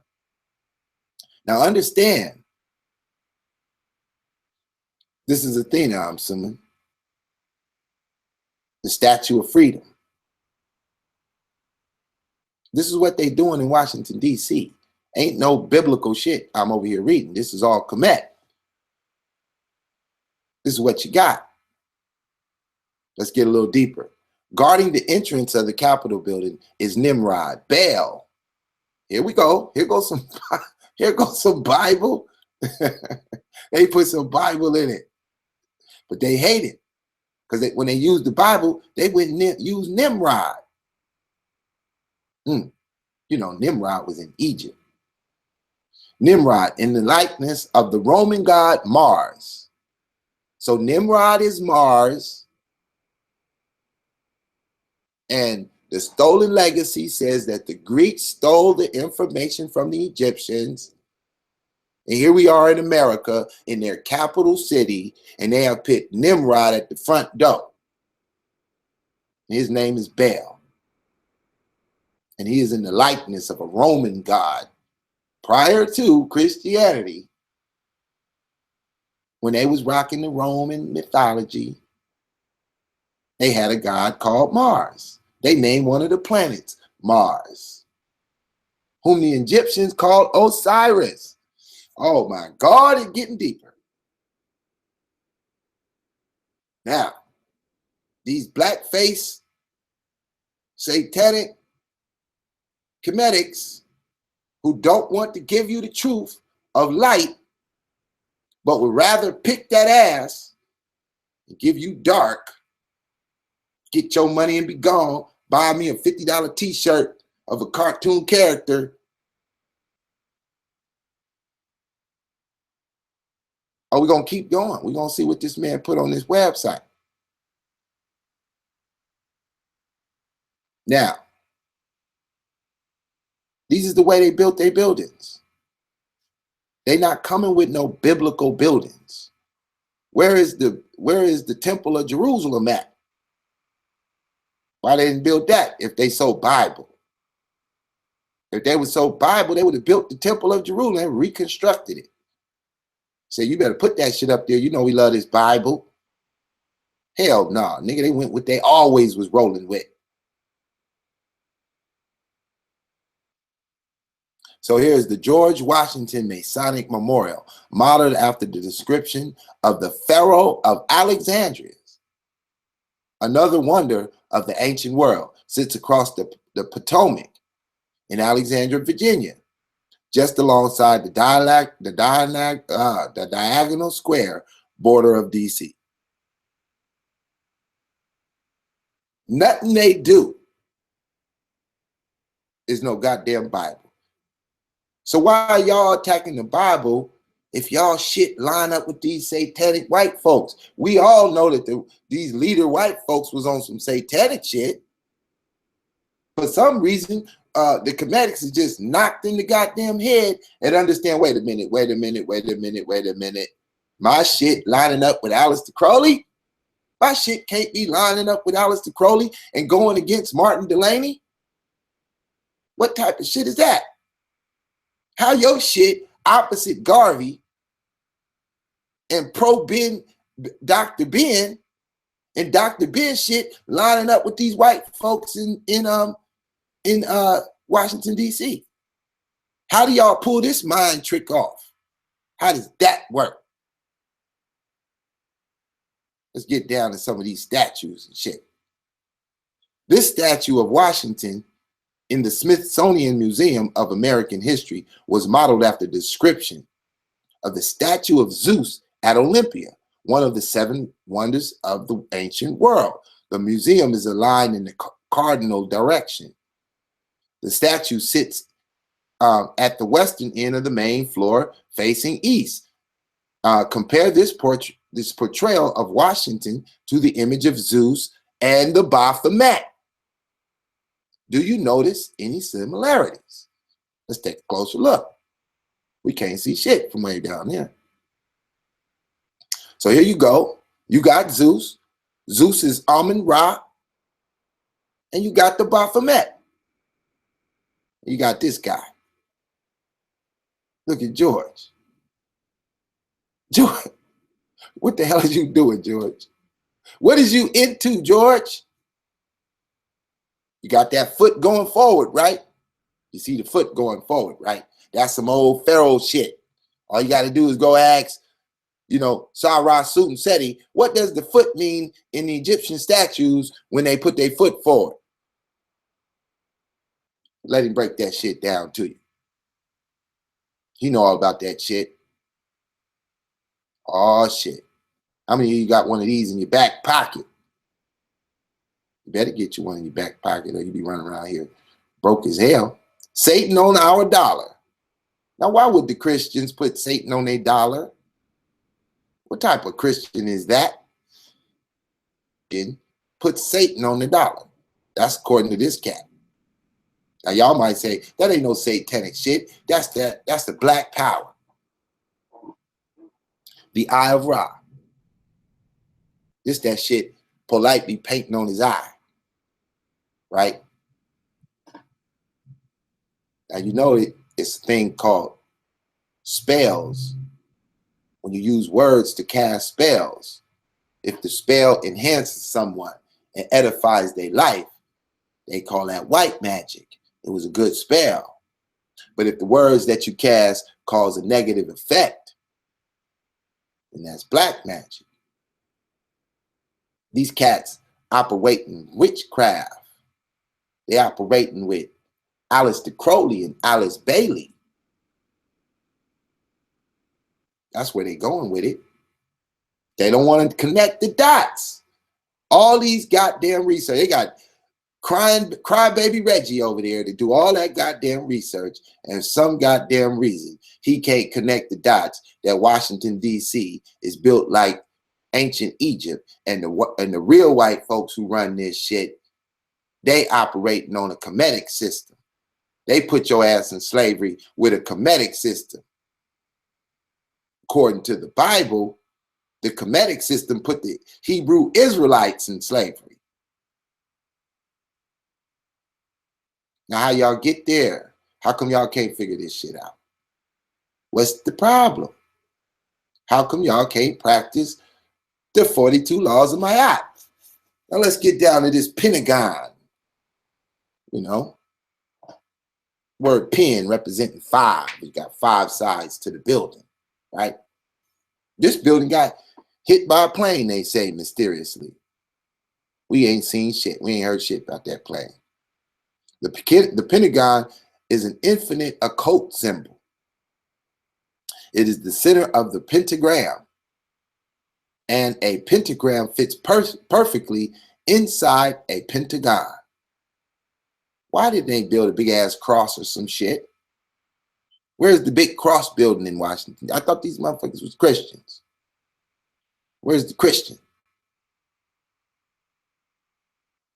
Now understand, this is Athena, I'm assuming. The Statue of Freedom. This is what they doing in Washington, D.C. Ain't no biblical shit I'm over here reading. This is all Kemetic. This is what you got. Let's get a little deeper. Guarding the entrance of the Capitol building is Nimrod, Baal. Here we go. Here goes some Bible. They put some Bible in it, but they hate it because when they used the Bible, they wouldn't use Nimrod. You know, Nimrod was in Egypt. Nimrod in the likeness of the Roman god Mars. So Nimrod is Mars, and the stolen legacy says that the Greeks stole the information from the Egyptians. And here we are in America in their capital city, and they have put Nimrod at the front door. His name is Baal. And he is in the likeness of a Roman god. Prior to Christianity, when they was rocking the Roman mythology, they had a god called Mars. They named one of the planets Mars, whom the Egyptians called Osiris. Oh my God, it's getting deeper. Now, these blackface, satanic Kemetics who don't want to give you the truth of light, but would rather pick that ass and give you dark, get your money and be gone, buy me a $50 t-shirt of a cartoon character. Are we going to keep going? We're going to see what this man put on this website. Now, this is the way they built their buildings. They're not coming with no biblical buildings. Where is the Temple of Jerusalem at? Why they didn't build that if they sold Bible? If they would sold Bible, they would have built the Temple of Jerusalem and reconstructed it. Say, you better put that shit up there. You know we love this Bible. Hell no, nah, nigga, they went with they always was rolling with. So here's the George Washington Masonic Memorial, modeled after the description of the Pharaoh of Alexandria. Another wonder of the ancient world sits across the Potomac in Alexandria, Virginia, just alongside the diagonal square border of DC. Nothing they do is no goddamn Bible. So why are y'all attacking the Bible if y'all shit line up with these satanic white folks? We all know that these leader white folks was on some satanic shit. For some reason, the Kemetics is just knocked in the goddamn head and understand, wait a minute. My shit lining up with Aleister Crowley? My shit can't be lining up with Aleister Crowley and going against Martin Delaney? What type of shit is that? How your shit opposite Garvey and pro-Ben, Dr. Ben, and Dr. Ben shit lining up with these white folks in Washington, D.C.? How do y'all pull this mind trick off? How does that work? Let's get down to some of these statues and shit. This statue of Washington in the Smithsonian Museum of American History was modeled after the description of the statue of Zeus at Olympia, one of the 7 wonders of the ancient world. The museum is aligned in the cardinal direction. The statue sits at the western end of the main floor facing east. Compare this portrayal of Washington to the image of Zeus and the Baphomet. Do you notice any similarities? Let's take a closer look. We can't see shit from way down there. So here you go. You got Zeus. Zeus is Amun-Ra. And you got the Baphomet. You got this guy. Look at George. George, what the hell are you doing, George? What is you into, George? You got that foot going forward, right? You see the foot going forward, right? That's some old Pharaoh shit. All you got to do is go ask, you know, Sarah Seti, what does the foot mean in the Egyptian statues when they put their foot forward? Let him break that shit down to you. You know all about that shit. Oh, shit. How many of you got one of these in your back pocket? You better get you one in your back pocket or you be running around here broke as hell. Satan on our dollar. Now, why would the Christians put Satan on their dollar? What type of Christian is that? Put Satan on the dollar. That's according to this cat. Now, y'all might say, that ain't no satanic shit. That's the black power. The eye of Ra. This that shit politely painting on his eye. Right? Now, you know it's a thing called spells. When you use words to cast spells, if the spell enhances someone and edifies their life, they call that white magic. It was a good spell. But if the words that you cast cause a negative effect, then that's black magic. These cats operating witchcraft. They operating with Aleister Crowley and Alice Bailey. That's where they're going with it. They don't want to connect the dots. All these goddamn research. They got crybaby Reggie over there to do all that goddamn research, and some goddamn reason he can't connect the dots that Washington, D.C. is built like ancient Egypt, and the real white folks who run this shit, they operating on a Kemetic system. They put your ass in slavery with a Kemetic system. According to the Bible, the Kemetic system put the Hebrew Israelites in slavery. Now, how y'all get there? How come y'all can't figure this shit out? What's the problem? How come y'all can't practice the 42 laws of Maat? Now let's get down to this Pentagon. You know, word pen representing 5. You got 5 sides to the building, right? This building got hit by a plane, they say mysteriously. We ain't seen shit. We ain't heard shit about that plane. The Pentagon is an infinite occult symbol. It is the center of the pentagram, and a pentagram fits perfectly inside a pentagon. Why did they build a big ass cross or some shit? Where's the big cross building in Washington? I thought these motherfuckers was Christians. Where's the Christian?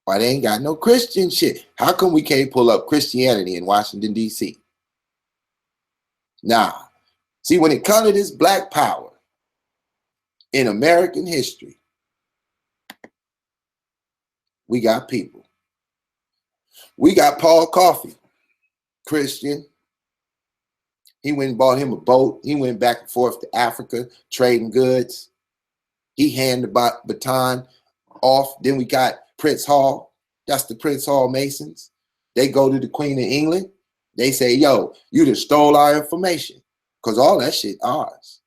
Why they ain't got no Christian shit? How come we can't pull up Christianity in Washington, D.C.? Nah. See, when it comes to this black power in American history, we got people. We got Paul Coffey, Christian. He went and bought him a boat. He went back and forth to Africa, trading goods. He handed the baton off. Then we got Prince Hall. That's the Prince Hall Masons. They go to the Queen of England. They say, yo, you just stole our information. Because all that shit ours.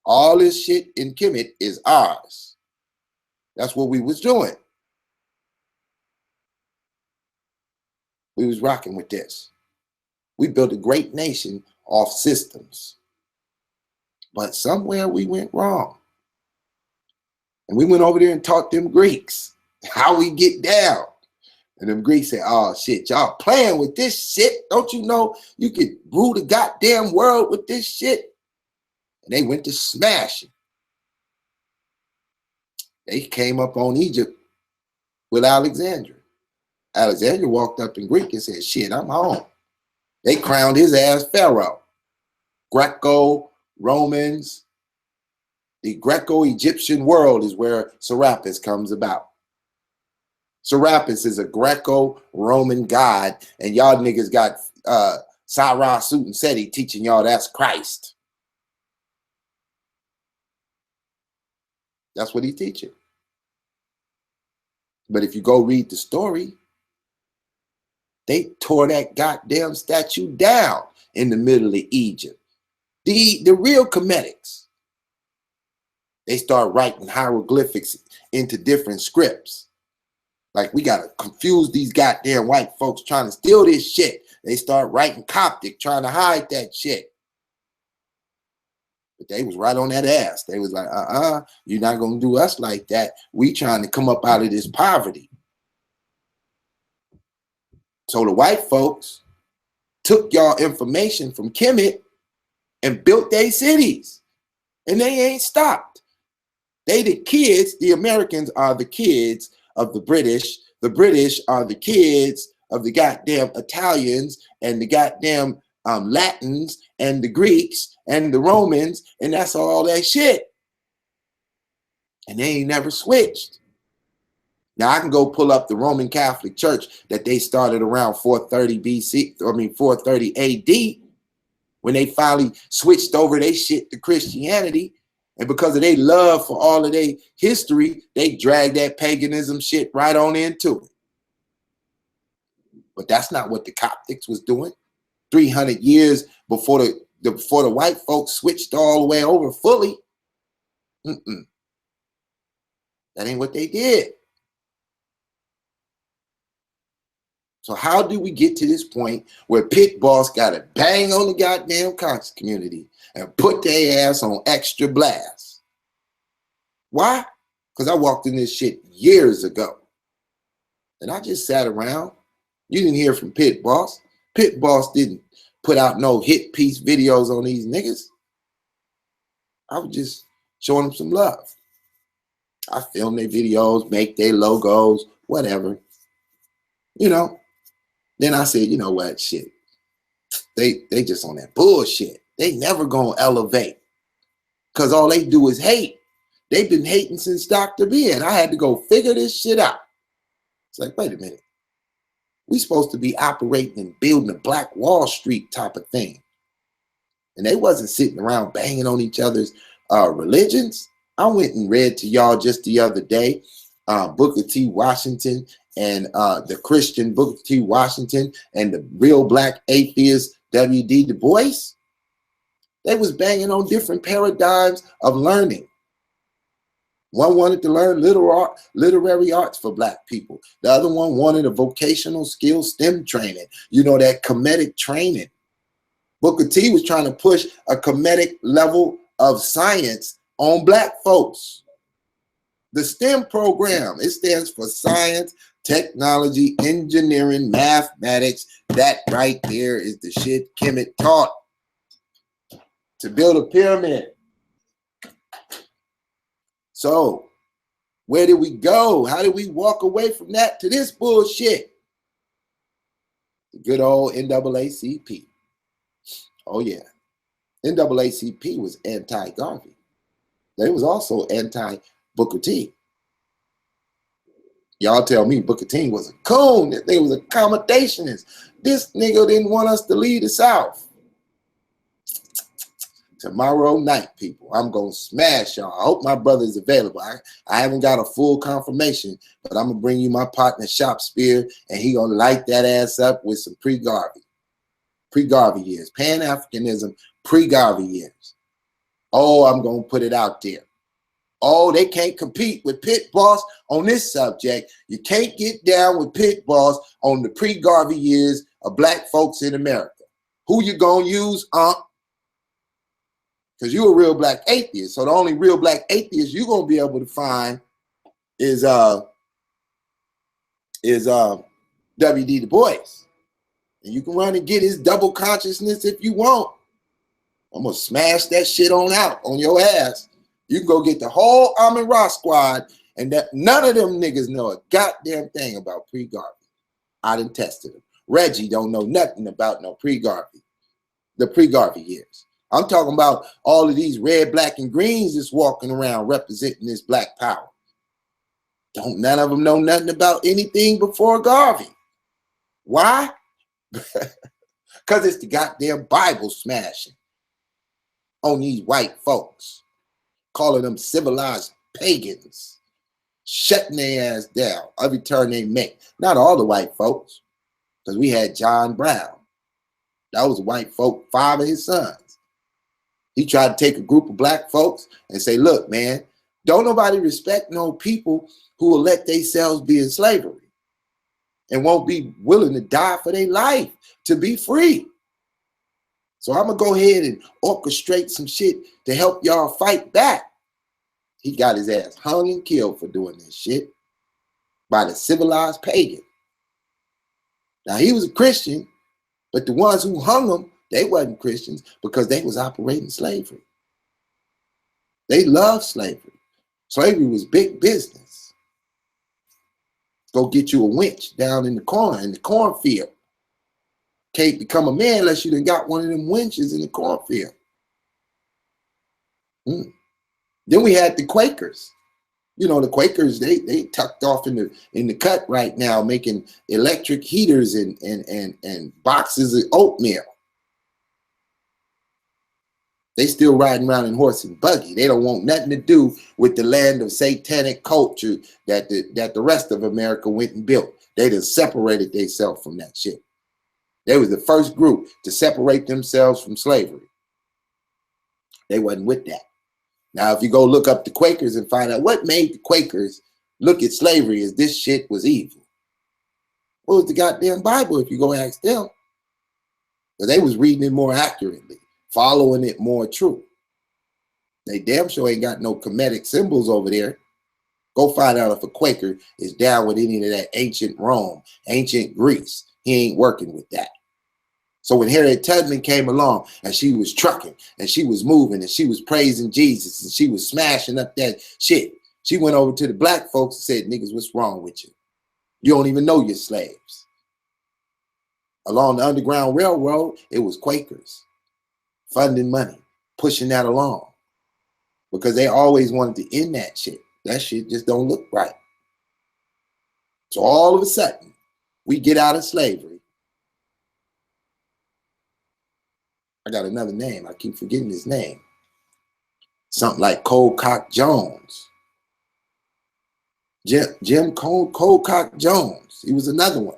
All this shit in Kemet is ours. That's what we was doing. We was rocking with this. We built a great nation off systems. But somewhere we went wrong. And we went over there and taught them Greeks how we get down. And them Greeks said, oh shit, y'all playing with this shit. Don't you know you could rule the goddamn world with this shit? And they went to smashing. They came up on Egypt with Alexander. Alexander walked up in Greek and said, shit, I'm home. They crowned his ass Pharaoh. Greco-Romans. The Greco-Egyptian world is where Serapis comes about. Serapis is a Greco-Roman god, and y'all niggas got Sarah Suit and Seti teaching y'all that's Christ. That's what he's teaching. But if you go read the story, they tore that goddamn statue down in the middle of Egypt. The real Kemetics, they start writing hieroglyphics into different scripts. Like, we gotta confuse these goddamn white folks trying to steal this shit. They start writing Coptic, trying to hide that shit. But they was right on that ass. They was like, you're not gonna do us like that. We trying to come up out of this poverty. So the white folks took y'all information from Kemet and built their cities. And they ain't stopped. They the kids, the Americans are the kids of the British are the kids of the goddamn Italians and the goddamn Latins and the Greeks and the Romans, and that's all that shit. And they ain't never switched. Now I can go pull up the Roman Catholic Church that they started around 430 BC, 430 AD, when they finally switched over their shit to Christianity. And because of their love for all of their history, they dragged that paganism shit right on into it. But that's not what the Coptics was doing. 300 years before the white folks switched all the way over fully. That ain't what they did. So how do we get to this point where Pitt boss got to bang on the goddamn conscious community and put their ass on extra blast? Why? Because I walked in this shit years ago. And I just sat around. You didn't hear from Pitt boss. Pitt boss didn't put out no hit piece videos on these niggas. I was just showing them some love. I film their videos, make their logos, whatever. You know. Then I said, you know what, shit. They just on that bullshit. They never gonna elevate. Because all they do is hate. They've been hating since Dr. B, and I had to go figure this shit out. It's like, wait a minute. We supposed to be operating and building a Black Wall Street type of thing. And they wasn't sitting around banging on each other's religions. I went and read to y'all just the other day, Booker T. Washington and the Christian Booker T. Washington and the real black atheist W.D. Du Bois. They was banging on different paradigms of learning. One wanted to learn literary arts for black people. The other one wanted a vocational skill STEM training. You know, that Kemetic training. Booker T was trying to push a Kemetic level of science on black folks. The STEM program, it stands for science, technology, engineering, mathematics. That right there is the shit Kemet taught. To build a pyramid. So, where did we go? How did we walk away from that to this bullshit? The good old NAACP. Oh yeah. NAACP was anti-Garvey. They was also anti-Booker T. Y'all tell me Booker T was a coon. That thing was a accommodationist. This nigga didn't want us to leave the South. Tomorrow night, people, I'm going to smash y'all. I hope my brother is available. I haven't got a full confirmation, but I'm going to bring you my partner, Shop Spear, and he going to light that ass up with some pre-Garvey. Pre-Garvey years. Pan-Africanism, pre-Garvey years. Oh, I'm going to put it out there. Oh, they can't compete with Pitt boss on this subject. You can't get down with Pitt boss on the pre-Garvey years of black folks in America. Who you going to use, because you're a real black atheist. So the only real black atheist you're going to be able to find is W.D. Du Bois. And you can run and get his double consciousness if you want. I'm going to smash that shit on out on your ass. You can go get the whole Amin-Ra squad, and that none of them niggas know a goddamn thing about pre-Garvey. I done tested them. Reggie don't know nothing about no pre-Garvey. The pre-Garvey years. I'm talking about all of these red, black, and greens that's walking around representing this black power. Don't none of them know nothing about anything before Garvey. Why? Because it's the goddamn Bible smashing on these white folks, calling them civilized pagans, shutting their ass down every turn they make. Not all the white folks, because we had John Brown. That was a white folk, 5 of his sons. He tried to take a group of black folks and say, look, man, don't nobody respect no people who will let themselves be in slavery and won't be willing to die for their life to be free. So I'm going to go ahead and orchestrate some shit to help y'all fight back. He got his ass hung and killed for doing this shit by the civilized pagan. Now, he was a Christian, but the ones who hung him, they wasn't Christians because they was operating slavery. They loved slavery. Slavery was big business. Go get you a winch down in the cornfield. Can't become a man unless you done got one of them winches in the cornfield. Then we had the Quakers. You know, the Quakers, they tucked off in the cut right now, making electric heaters and boxes of oatmeal. They still riding around in horse and buggy. They don't want nothing to do with the land of satanic culture that the rest of America went and built. They done separated themselves from that shit. They was the first group to separate themselves from slavery. They wasn't with that. Now, if you go look up the Quakers and find out what made the Quakers look at slavery as this shit was evil. What was the goddamn Bible if you go ask them? Because they was reading it more accurately, following it more true. They damn sure ain't got no Kemetic symbols over there. Go find out if a Quaker is down with any of that ancient Rome, ancient Greece. He ain't working with that. So when Harriet Tubman came along and she was trucking and she was moving and she was praising Jesus and she was smashing up that shit, she went over to the black folks and said, niggas, what's wrong with you? You don't even know you're slaves. Along the Underground Railroad, it was Quakers funding money, pushing that along because they always wanted to end that shit. That shit just don't look right. So all of a sudden, we get out of slavery. I got another name. I keep forgetting his name. Something like Coldcock Jones. Jim Coldcock Jones. He was another one.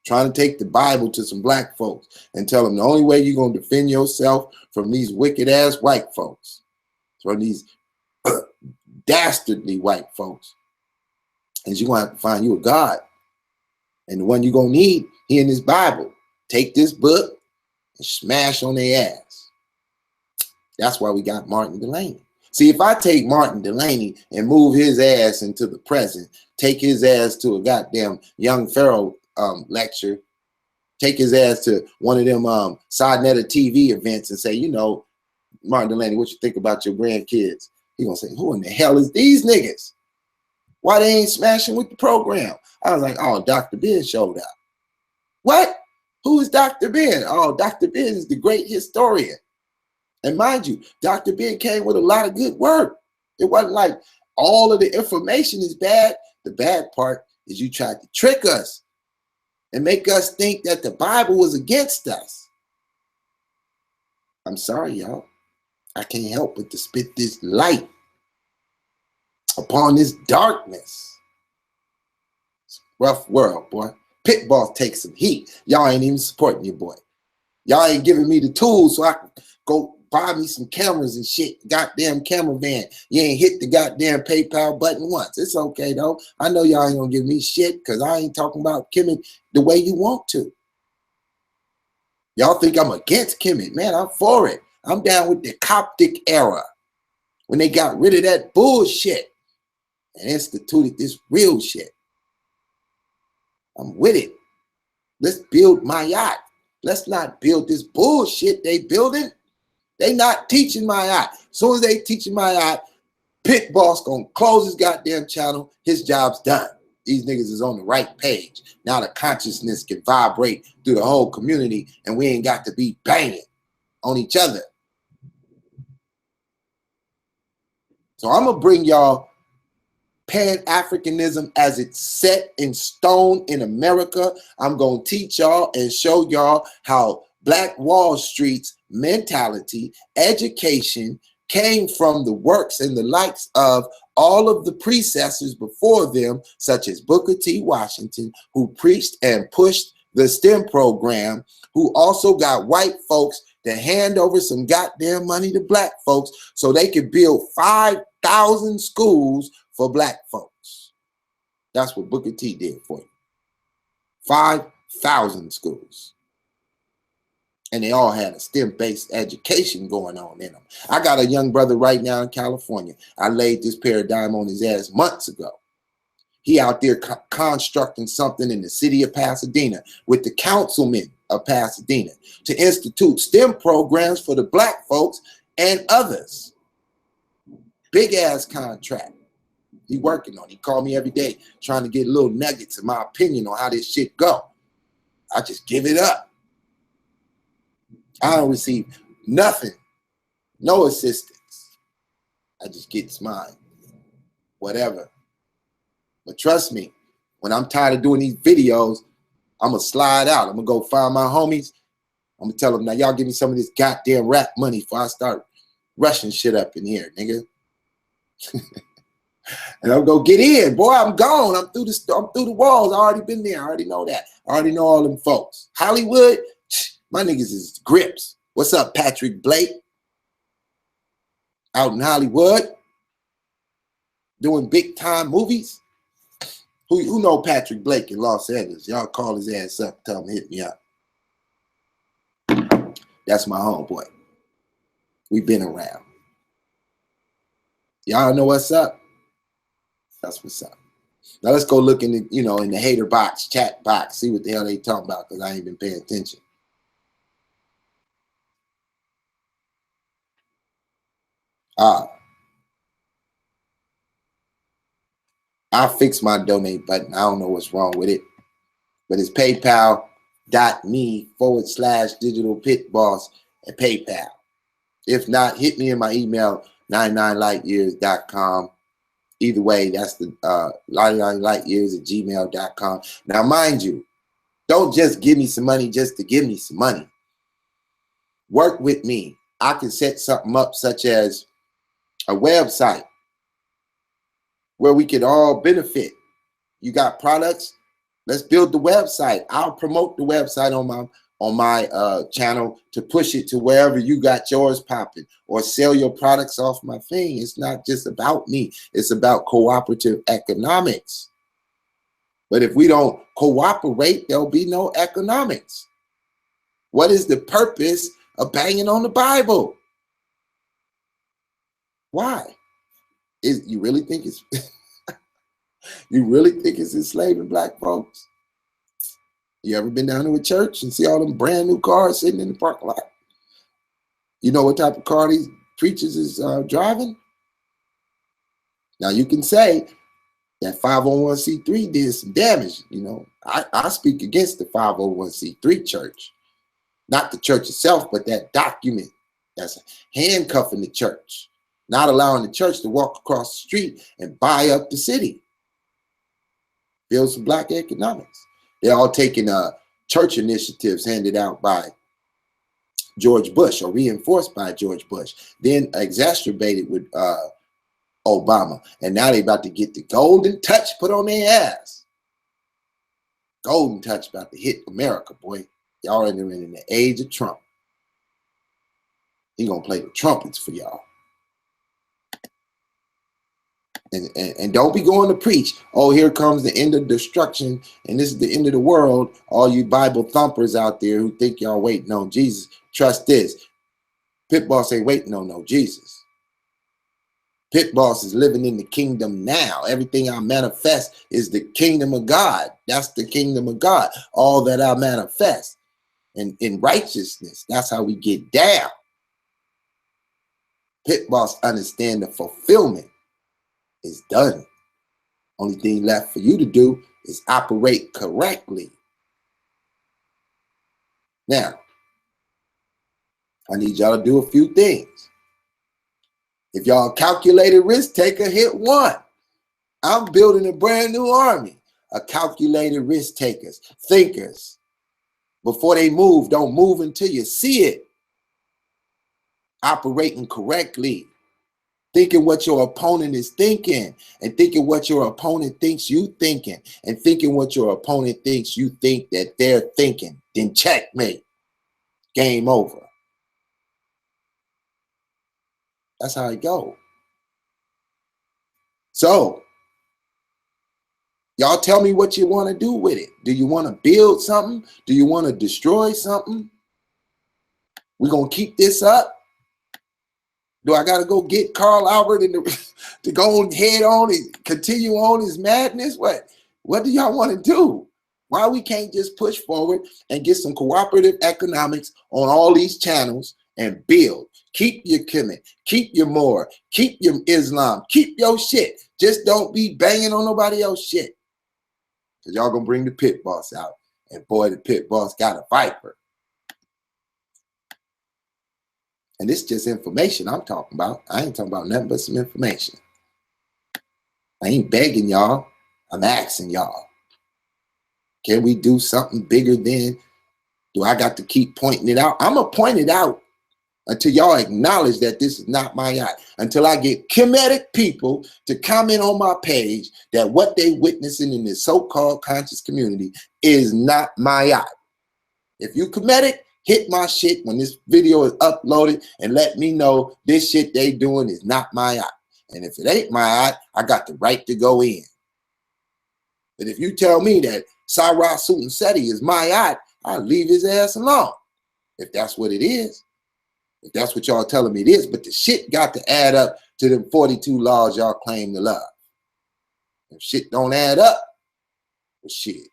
Trying to take the Bible to some black folks and tell them the only way you're going to defend yourself from these wicked ass white folks, from these dastardly white folks, is you're going to have to find you a God. And the one you're going to need, he in this Bible. Take this book and smash on their ass. That's why we got Martin Delaney. See, if I take Martin Delaney and move his ass into the present, take his ass to a goddamn Young Pharaoh lecture, take his ass to one of them Sodnetta TV events and say, you know, Martin Delaney, what you think about your grandkids? He gonna say, who in the hell is these niggas? Why they ain't smashing with the program? I was like, oh, Dr. Ben showed up. What? Who is Dr. Ben? Oh, Dr. Ben is the great historian. And mind you, Dr. Ben came with a lot of good work. It wasn't like all of the information is bad. The bad part is you tried to trick us and make us think that the Bible was against us. I'm sorry, y'all. I can't help but to spit this light upon this darkness. It's a rough world, boy. Pit boss takes some heat. Y'all ain't even supporting your boy. Y'all ain't giving me the tools so I can go buy me some cameras and shit. Goddamn camera van. You ain't hit the goddamn PayPal button once. It's okay though. I know y'all ain't gonna give me shit because I ain't talking about Kemetic the way you want to. Y'all think I'm against Kemetic. Man, I'm for it. I'm down with the Coptic era when they got rid of that bullshit and instituted this real shit. I'm with it. Let's build my yacht. Let's not build this bullshit they building. They not teaching my yacht. As soon as they teaching my yacht, Pit boss gonna close his goddamn channel. His job's done. These niggas is on the right page. Now the consciousness can vibrate through the whole community and we ain't got to be banging on each other. So I'm gonna bring y'all Pan-Africanism as it's set in stone in America. I'm gonna teach y'all and show y'all how Black Wall Street's mentality, education came from the works and the likes of all of the predecessors before them, such as Booker T. Washington, who preached and pushed the STEM program, who also got white folks to hand over some goddamn money to black folks so they could build 5,000 schools for black folks. That's what Booker T did for you. 5,000 schools. And they all had a STEM-based education going on in them. I got a young brother right now in California. I laid this paradigm on his ass months ago. He out there constructing something in the city of Pasadena with the councilmen of Pasadena to institute STEM programs for the black folks and others. Big ass contract. He working on it. He called me every day trying to get little nuggets of my opinion on how this shit go. I just give it up. I don't receive nothing, no assistance. I just get mine, whatever. But trust me, when I'm tired of doing these videos, I'm going to slide out. I'm going to go find my homies. I'm going to tell them, now y'all give me some of this goddamn rap money before I start rushing shit up in here, nigga. And I'm going to get in. Boy, I'm gone. I'm through the walls. I already been there. I already know that. I already know all them folks. Hollywood, my niggas is grips. What's up, Patrick Blake? Out in Hollywood, doing big time movies. Who know Patrick Blake in Los Angeles? Y'all call his ass up, tell him hit me up. That's my homeboy. We've been around. Y'all know what's up? That's what's up. Now let's go look in the, in the hater box, chat box, see what the hell they talking about, because I ain't been paying attention. I fixed my donate button. I don't know what's wrong with it, but it's paypal.me/digitalpitboss at PayPal. If not, hit me in my email, 99lightyears.com. Either way, that's the 99lightyears@gmail.com. Now, mind you, don't just give me some money just to give me some money. Work with me. I can set something up such as a website where we could all benefit. You got products? Let's build the website. I'll promote the website on my channel to push it to wherever you got yours popping, or sell your products off my thing. It's not just about me. It's about cooperative economics. But if we don't cooperate, there'll be no economics. What is the purpose of banging on the Bible? Why? You really think it's enslaving black folks? You ever been down to a church and see all them brand new cars sitting in the parking lot? You know what type of car these preachers is driving? Now you can say that 501c3 did some damage. I speak against the 501c3 church, not the church itself, but that document that's handcuffing the church, not allowing the church to walk across the street and buy up the city. Build some black economics. They're all taking church initiatives handed out by George Bush, or reinforced by George Bush, then exacerbated with Obama. And now they about to get the golden touch put on their ass. Golden touch about to hit America, boy. Y'all entering in the age of Trump. He gonna play the trumpets for y'all. And don't be going to preach, oh, here comes the end of destruction, and this is the end of the world. All you Bible thumpers out there who think y'all waiting on Jesus, trust this. Pit Boss ain't waiting on no Jesus. Pit Boss is living in the kingdom now. Everything I manifest is the kingdom of God. That's the kingdom of God. All that I manifest. And in righteousness, that's how we get down. Pit Boss understand the fulfillment is done. Only thing left for you to do is operate correctly. Now, I need y'all to do a few things. If y'all calculated risk taker, hit 1. I'm building a brand new army of calculated risk takers, thinkers. Before they move, don't move until you see it. Operating correctly. Thinking what your opponent is thinking, and thinking what your opponent thinks you thinking, and thinking what your opponent thinks you think that they're thinking. Then checkmate. Game over. That's how it goes. So, y'all tell me what you want to do with it. Do you want to build something? Do you want to destroy something? We're going to keep this up? Do I got to go get Carl Albert to go head on and continue on his madness? What do y'all want to do? Why we can't just push forward and get some cooperative economics on all these channels and build? Keep your Kemetic, keep your Moor, keep your Islam, keep your shit. Just don't be banging on nobody else's shit. Because y'all going to bring the Pit Boss out. And boy, the Pit Boss got a viper. And this is just information I'm talking about. I ain't talking about nothing but some information. I ain't begging y'all. I'm asking y'all. Can we do something bigger than? Do I got to keep pointing it out? I'm going to point it out until y'all acknowledge that this is not my yacht. Until I get Kemetic people to comment on my page that what they witnessing in this so-called conscious community is not my yacht. If you Kemetic, hit my shit when this video is uploaded and let me know this shit they doing is not my yacht. And if it ain't my yacht, I got the right to go in. But if you tell me that Sarah Suit and Seti is my yacht, I'll leave his ass alone. If that's what it is. If that's what y'all telling me it is. But the shit got to add up to them 42 laws y'all claim to love. If shit don't add up, well shit,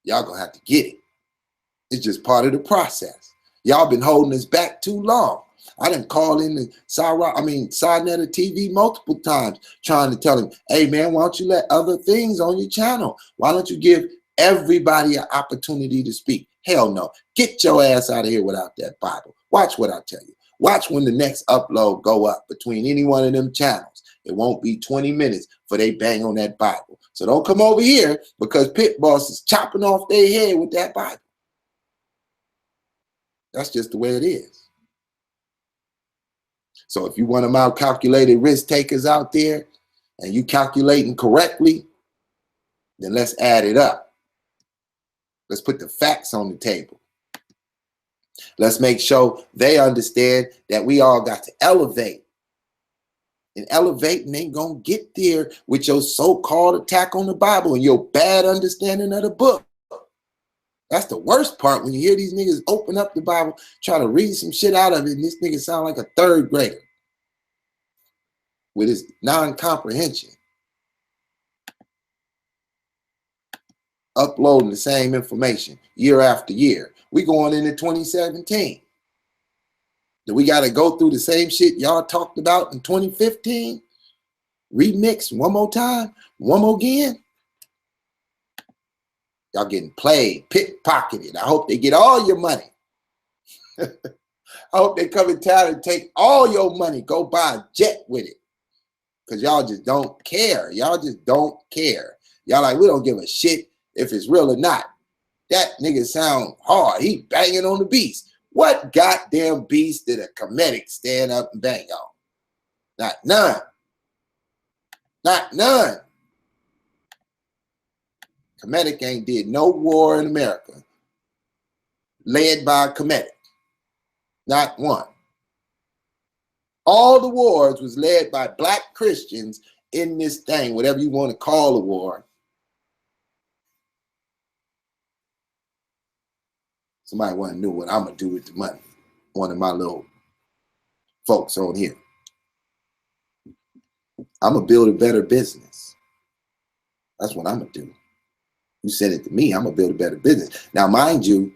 y'all gonna have to get it. It's just part of the process. Y'all been holding us back too long. I done called in the Sarnetta TV multiple times trying to tell him, hey man, why don't you let other things on your channel? Why don't you give everybody an opportunity to speak? Hell no. Get your ass out of here without that Bible. Watch what I tell you. Watch when the next upload go up between any one of them channels. It won't be 20 minutes for they bang on that Bible. So don't come over here because Pit Boss is chopping off their head with that Bible. That's just the way it is. So if you want them out calculated risk takers out there and you calculating correctly, then let's add it up. Let's put the facts on the table. Let's make sure they understand that we all got to elevate. And elevating ain't gonna get there with your so-called attack on the Bible and your bad understanding of the book. That's the worst part when you hear these niggas open up the Bible, try to read some shit out of it, and this nigga sound like a third grader with his non-comprehension. Uploading the same information year after year. We going into 2017. Do we got to go through the same shit y'all talked about in 2015? Remix one more time? One more again? Y'all getting played, pickpocketed. I hope they get all your money. I hope they come in town and take all your money. Go buy a jet with it. Because y'all just don't care. Y'all just don't care. Y'all like, we don't give a shit if it's real or not. That nigga sound hard. He banging on the beast. What goddamn beast did a Kemetic stand up and bang on? Not none. Not none. Kemetic ain't did no war in America led by a Kemetic. Not one. All the wars was led by black Christians in this thing, whatever you want to call a war. Somebody want to know what I'm going to do with the money. One of my little folks on here. I'm going to build a better business. That's what I'm going to do. You said it to me, I'm going to build a better business. Now, mind you,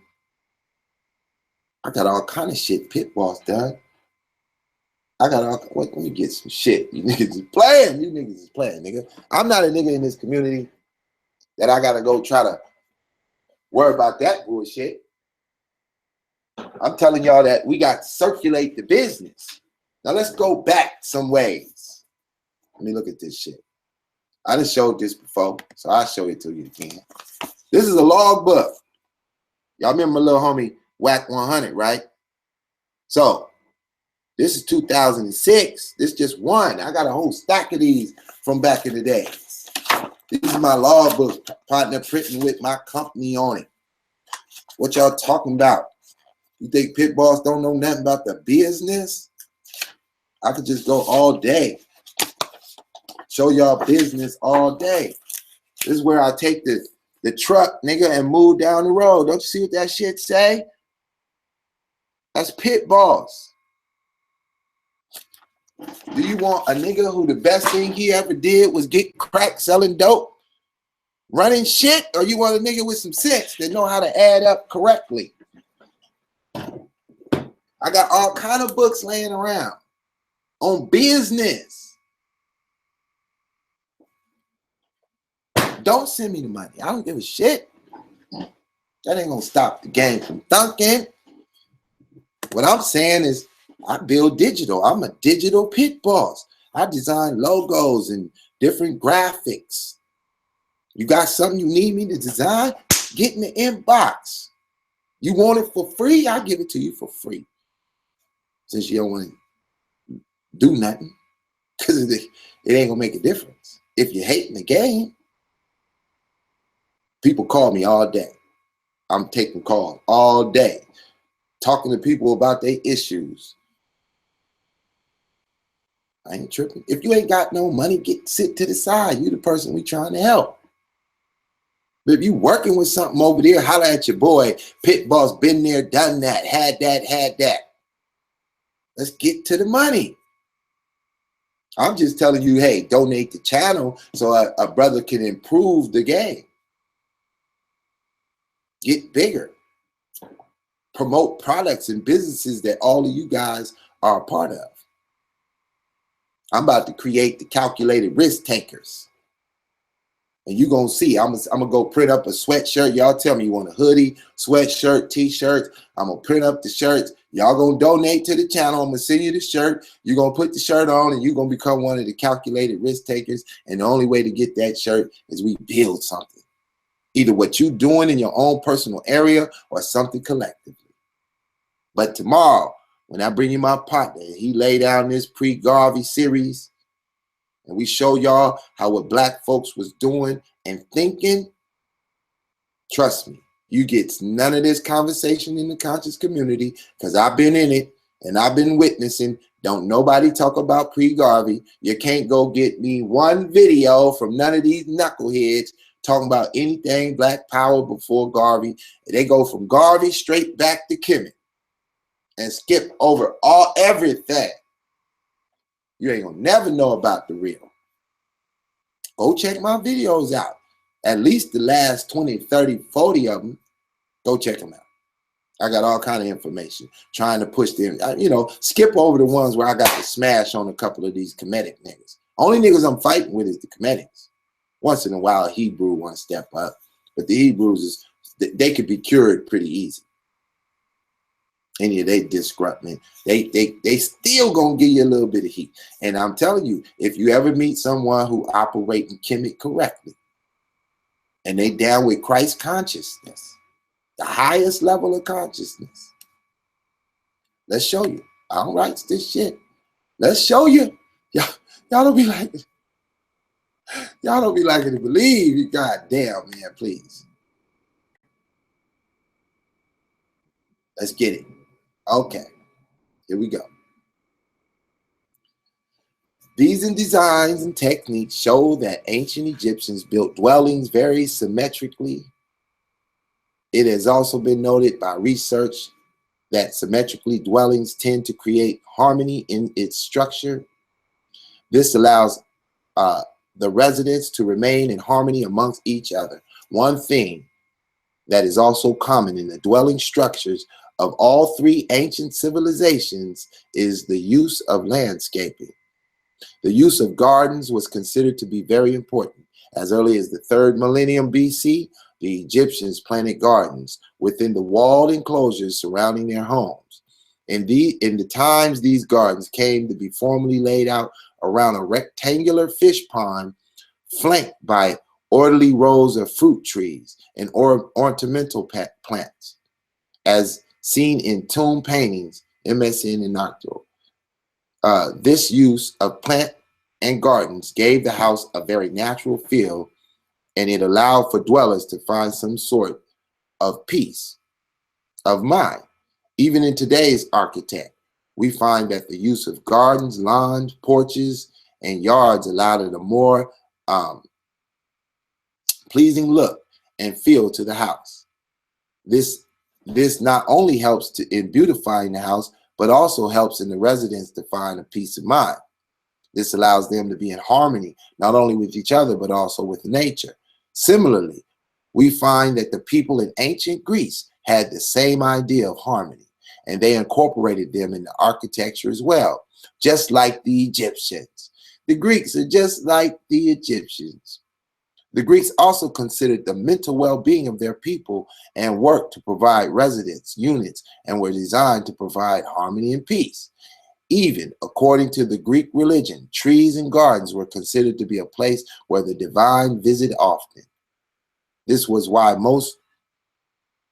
I got all kind of shit Pit Boss done. I got all, let me get some shit. You niggas is playing. You niggas is playing, nigga. I'm not a nigga in this community that I got to go try to worry about that bullshit. I'm telling y'all that we got to circulate the business. Now let's go back some ways. Let me look at this shit. I done showed this before, so I'll show it to you again. This is a log book. Y'all remember my little homie Whack 100, right? So this is 2006. This is just one. I got a whole stack of these from back in the day. This is my log book, partner printing with my company on it. What y'all talking about? You think Pit Boss don't know nothing about the business? I could just go all day. Show y'all business all day. This is where I take the truck, nigga, and move down the road. Don't you see what that shit say? That's Pit Boss. Do you want a nigga who the best thing he ever did was get crack selling dope, running shit? Or you want a nigga with some sense that know how to add up correctly? I got all kind of books laying around on business. Don't send me the money. I don't give a shit. That ain't gonna stop the game from dunking. What I'm saying is I build digital. I'm a digital Pit Boss. I design logos and different graphics. You got something you need me to design? Get in the inbox. You want it for free? I'll give it to you for free. Since you don't want to do nothing. Because it ain't gonna make a difference. If you're hating the game, people call me all day. I'm taking calls all day. Talking to people about their issues. I ain't tripping. If you ain't got no money, sit to the side. You the person we trying to help. But if you working with something over there, holler at your boy. Pit Boss been there, done that, had that. Let's get to the money. I'm just telling you, hey, donate the channel so a brother can improve the game. Get bigger. Promote products and businesses that all of you guys are a part of. I'm about to create the calculated risk takers. And you're going to see, I'm going to go print up a sweatshirt. Y'all tell me you want a hoodie, sweatshirt, t-shirts. I'm going to print up the shirts. Y'all going to donate to the channel. I'm going to send you the shirt. You're going to put the shirt on and you're going to become one of the calculated risk takers. And the only way to get that shirt is we build something. Either what you're doing in your own personal area or something collectively. But tomorrow, when I bring you my partner, he lay down this pre-Garvey series, and we show y'all how what black folks was doing and thinking, trust me, you get none of this conversation in the conscious community because I've been in it and I've been witnessing. Don't nobody talk about pre-Garvey. You can't go get me one video from none of these knuckleheads talking about anything black power before Garvey. They go from Garvey straight back to Kemetic and skip over everything. You ain't gonna never know about the real. Go check my videos out. At least the last 20, 30, 40 of them. Go check them out. I got all kind of information. Trying to push them, skip over the ones where I got to smash on a couple of these Kemetic niggas. Only niggas I'm fighting with is the Kemetics. Once in a while, a Hebrew one step up. But the Hebrews, they could be cured pretty easy. Any of they disgruntment, they still gonna give you a little bit of heat. And I'm telling you, if you ever meet someone who operate in Kemetic correctly, and they down with Christ consciousness, the highest level of consciousness, Let's show you. I don't write this shit. Let's show you. Y'all don't be like it. Y'all don't be liking to believe. You goddamn, man, please. Let's get it. Okay. Here we go. These designs and techniques show that ancient Egyptians built dwellings very symmetrically. It has also been noted by research that symmetrically dwellings tend to create harmony in its structure. This allows the residents to remain in harmony amongst each other. One thing that is also common in the dwelling structures of all three ancient civilizations is the use of landscaping. The use of gardens was considered to be very important. As early as the 3rd millennium BC, the Egyptians planted gardens within the walled enclosures surrounding their homes. In the times these gardens came to be formally laid out around a rectangular fish pond flanked by orderly rows of fruit trees and ornamental plants, as seen in tomb paintings, MSN and Nocturne. This use of plant and gardens gave the house a very natural feel, and it allowed for dwellers to find some sort of peace of mind. Even in today's architect, we find that the use of gardens, lawns, porches, and yards allowed it a more pleasing look and feel to the house. This not only helps in beautifying the house, but also helps in the residents to find a peace of mind. This allows them to be in harmony, not only with each other, but also with nature. Similarly, we find that the people in ancient Greece had the same idea of harmony, and they incorporated them into architecture as well, just like the Egyptians. The Greeks are just like the Egyptians. The Greeks also considered the mental well-being of their people and worked to provide residence units and were designed to provide harmony and peace. Even according to the Greek religion, trees and gardens were considered to be a place where the divine visited often. This was why most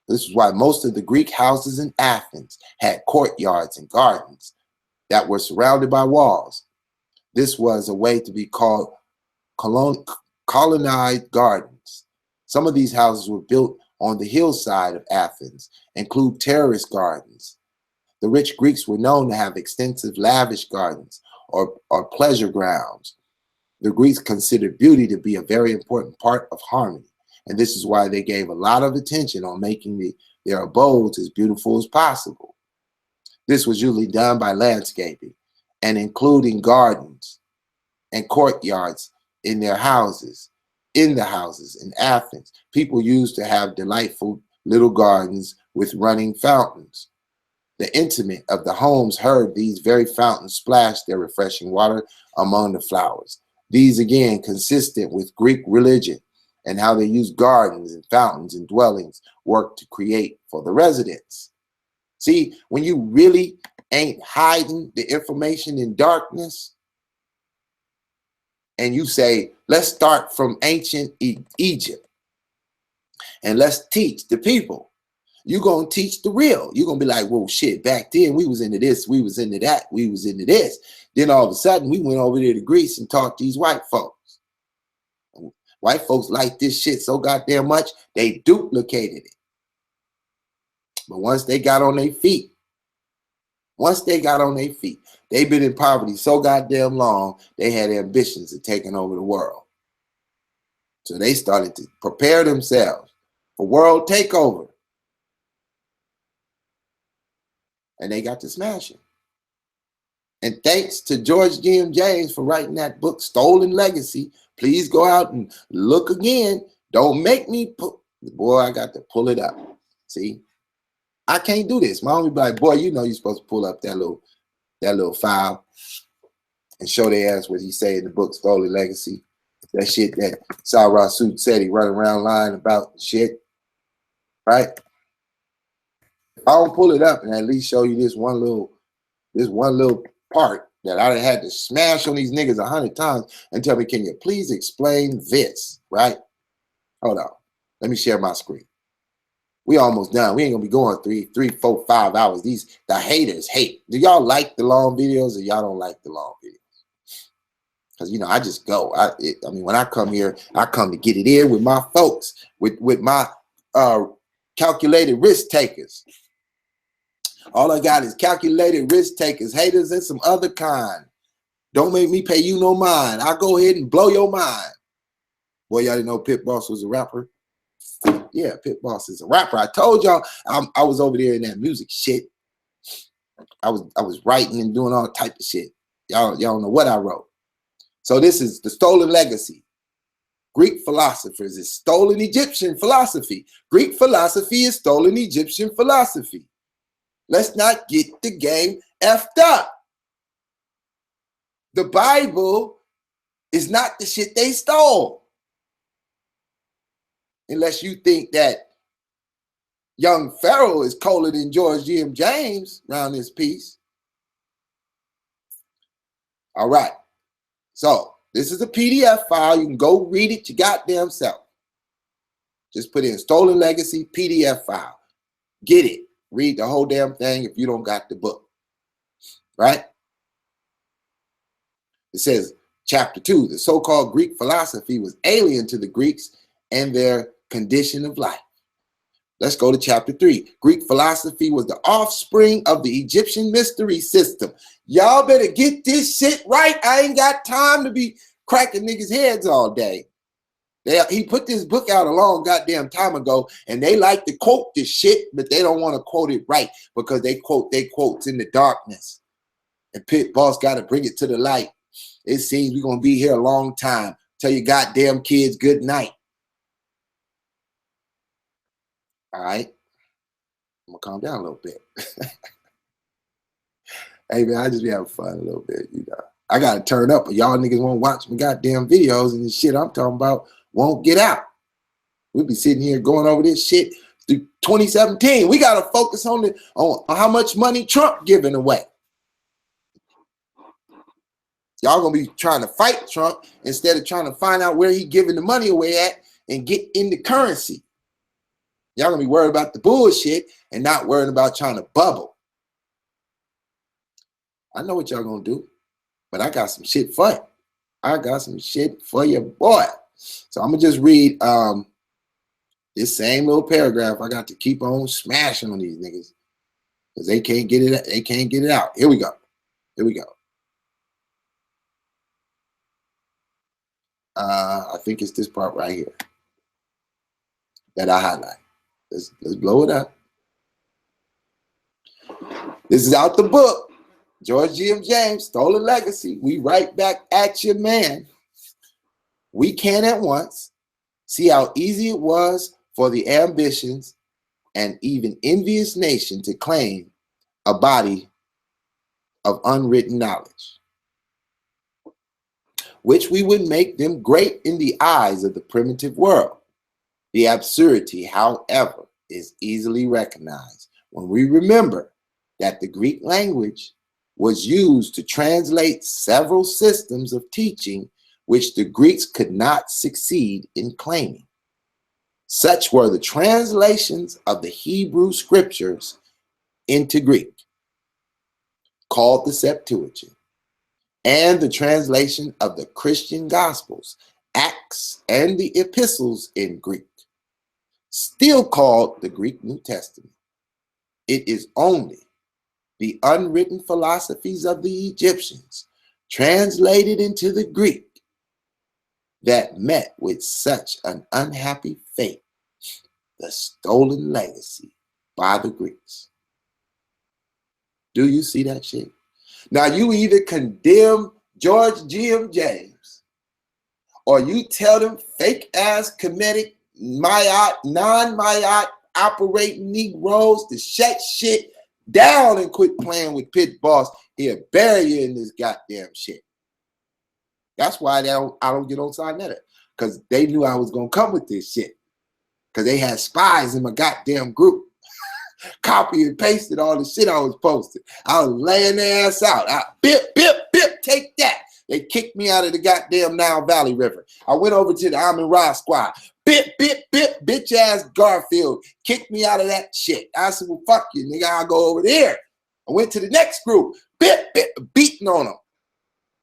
of the Greek houses in Athens had courtyards and gardens that were surrounded by walls. This was a way to be called colonnade gardens. Some of these houses were built on the hillside of Athens, include terrace gardens. The rich Greeks were known to have extensive lavish gardens or pleasure grounds. The Greeks considered beauty to be a very important part of harmony, and this is why they gave a lot of attention on making their abodes as beautiful as possible. This was usually done by landscaping and including gardens and courtyards in the houses in Athens. People used to have delightful little gardens with running fountains. The intimate of the homes heard these very fountains splash their refreshing water among the flowers. These again consistent with Greek religion and how they used gardens and fountains and dwellings work to create for the residents. See, when you really ain't hiding the information in darkness, and you say, let's start from ancient Egypt and let's teach the people. You're going to teach the real. You're going to be like, well, shit, back then we was into this, we was into that, we was into this. Then all of a sudden we went over there to Greece and taught these white folks. White folks like this shit so goddamn much, they duplicated it. But once they got on their feet, they've been in poverty so goddamn long, they had ambitions of taking over the world. So they started to prepare themselves for world takeover. And they got to smashing. And thanks to George G.M. James for writing that book, Stolen Legacy. Please go out and look again. Don't make me boy, I got to pull it up. See? I can't do this. My homie be like, boy, you know you're supposed to pull up that little file and show their ass what he say in the book, Stolen Legacy. That shit that Sarah Suit said he running around lying about shit. Right? If I don't pull it up and at least show you this one little part that I had to smash on these niggas 100 times and tell me, can you please explain this? Right? Hold on. Let me share my screen. We almost done. We ain't gonna be going 3, 4, 5 hours. The haters hate. Do y'all like the long videos, or y'all don't like the long videos? Because I just go. I mean, when I come here, I come to get it in with my folks, with my calculated risk takers. All I got is calculated risk takers, haters, and some other kind. Don't make me pay you no mind. I'll go ahead and blow your mind. Boy, y'all didn't know Pitt Boss was a rapper? Yeah, Pitt Boss is a rapper. I told y'all I was over there in that music shit. I was writing and doing all type of shit. Y'all know what I wrote. So this is the stolen legacy. Greek philosophers is stolen Egyptian philosophy. Greek philosophy is stolen Egyptian philosophy. Let's not get the game effed up. The Bible is not the shit they stole. Unless you think that young Pharaoh is colder than George G.M. James around this piece. All right. So this is a PDF file. You can go read it your goddamn self. Just put in Stolen Legacy PDF file. Get it. Read the whole damn thing if you don't got the book. Right? It says, Chapter 2, the so-called Greek philosophy was alien to the Greeks and their condition of life. Let's go to Chapter 3. Greek philosophy was the offspring of the Egyptian mystery system. Y'all better get this shit right. I ain't got time to be cracking niggas' heads all day. He put this book out a long goddamn time ago, and they like to quote this shit, but they don't want to quote it right because they quote their quotes in the darkness. And Pitt Boss got to bring it to the light. It seems we're going to be here a long time. Tell your goddamn kids good night. All right? I'm going to calm down a little bit. Hey, man, I just be having fun a little bit, I got to turn up, but y'all niggas won't watch my goddamn videos, and the shit I'm talking about won't get out. We'll be sitting here going over this shit through 2017. We got to focus on how much money Trump giving away. Y'all going to be trying to fight Trump instead of trying to find out where he giving the money away at and get into currency. Y'all going to be worried about the bullshit and not worried about trying to bubble. I know what y'all going to do, but I got some shit for you. I got some shit for you, boy. So I'm going to just read this same little paragraph. I got to keep on smashing on these niggas because they can't get it. They can't get it out. Here we go. Here we go. I think it's this part right here that I highlight. Let's blow it up. This is out the book. George G.M. James, Stolen Legacy. We right back at you, man. We can at once see how easy it was for the ambitions and even envious nation to claim a body of unwritten knowledge, which we would make them great in the eyes of the primitive world. The absurdity, however, is easily recognized when we remember that the Greek language was used to translate several systems of teaching which the Greeks could not succeed in claiming. Such were the translations of the Hebrew scriptures into Greek, called the Septuagint, and the translation of the Christian Gospels, Acts, and the epistles in Greek, still called the Greek New Testament. It is only the unwritten philosophies of the Egyptians translated into the Greek that met with such an unhappy fate, the stolen legacy by the Greeks. Do you see that shit? Now you either condemn George G.M. James or you tell them fake ass Kemetic, Maat, non-Maat operating Negroes to shut shit down and quit playing with Pitt Boss. He'll bury you in this goddamn shit. That's why I don't get on Sinetta, because they knew I was going to come with this shit, because they had spies in my goddamn group. Copy and pasted all the shit I was posting. I was laying their ass out. Bip, take that. They kicked me out of the goddamn Nile Valley River. I went over to the Amin Ra squad. Bip, bip, bip, bitch ass Garfield. Kicked me out of that shit. I said, well, fuck you, nigga. I'll go over there. I went to the next group. Bip, bip, beating on them.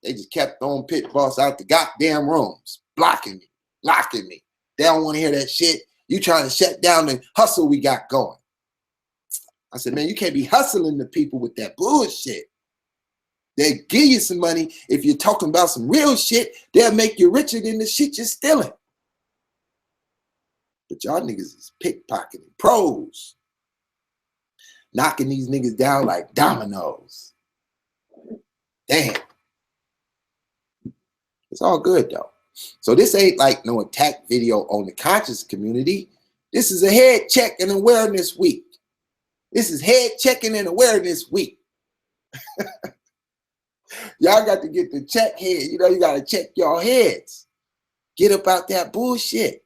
They just kept throwing Pit Boss out the goddamn rooms, blocking me, locking me. They don't want to hear that shit. You trying to shut down the hustle we got going. I said, man, you can't be hustling the people with that bullshit. They give you some money. If you're talking about some real shit, they'll make you richer than the shit you're stealing. But y'all niggas is pickpocketing pros. Knocking these niggas down like dominoes. Damn. It's all good though. So this ain't like no attack video on the conscious community. This is a head check and awareness week. This is head checking and awareness week. Y'all got to get the check head. You know, you got to check your heads. Get up out that bullshit.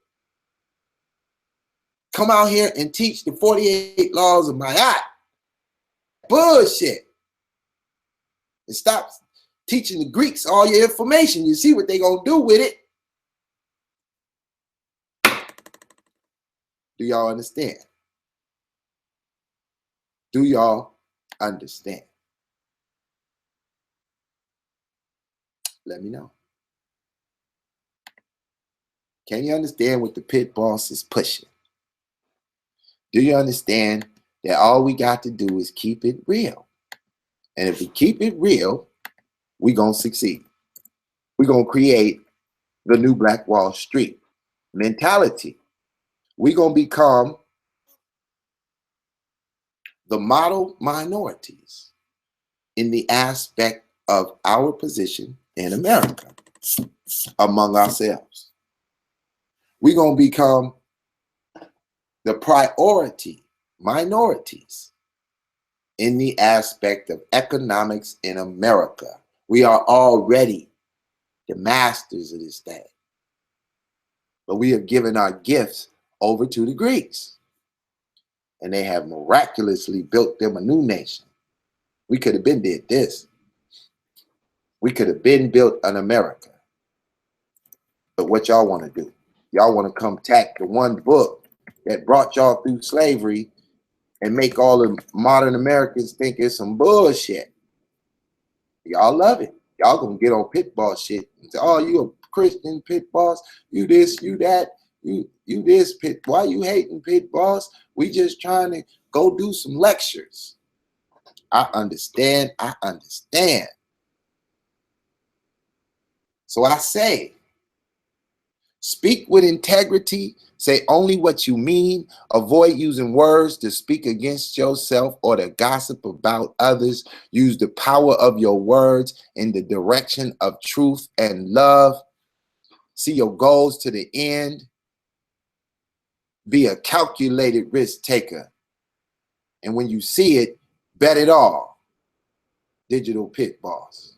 Come out here and teach the 48 laws of Maat. Bullshit. And stop teaching the Greeks all your information. You see what they gonna do with it. Do y'all understand? Do y'all understand? Let me know. Can you understand what the pit boss is pushing? Do you understand that all we got to do is keep it real? And if we keep it real, we're going to succeed. We're going to create the new Black Wall Street mentality. We're going to become the model minorities in the aspect of our position in America among ourselves. We're going to become the priority minorities in the aspect of economics in America. We are already the masters of this thing. But we have given our gifts over to the Greeks. And they have miraculously built them a new nation. We could have been did this. We could have been built an America. But what y'all want to do? Y'all want to come tack the one book that brought y'all through slavery and make all the modern Americans think it's some bullshit. Y'all love it. Y'all gonna get on pit boss shit and say, oh, you a Christian pit boss, you this, you that, you this pit. Why you hating pit boss? We just trying to go do some lectures. I understand, I understand. So I say, speak with integrity, say only what you mean, avoid using words to speak against yourself or to gossip about others. Use the power of your words in the direction of truth and love. See your goals to the end. Be a calculated risk taker. And when you see it, bet it all. Digital Pit Boss.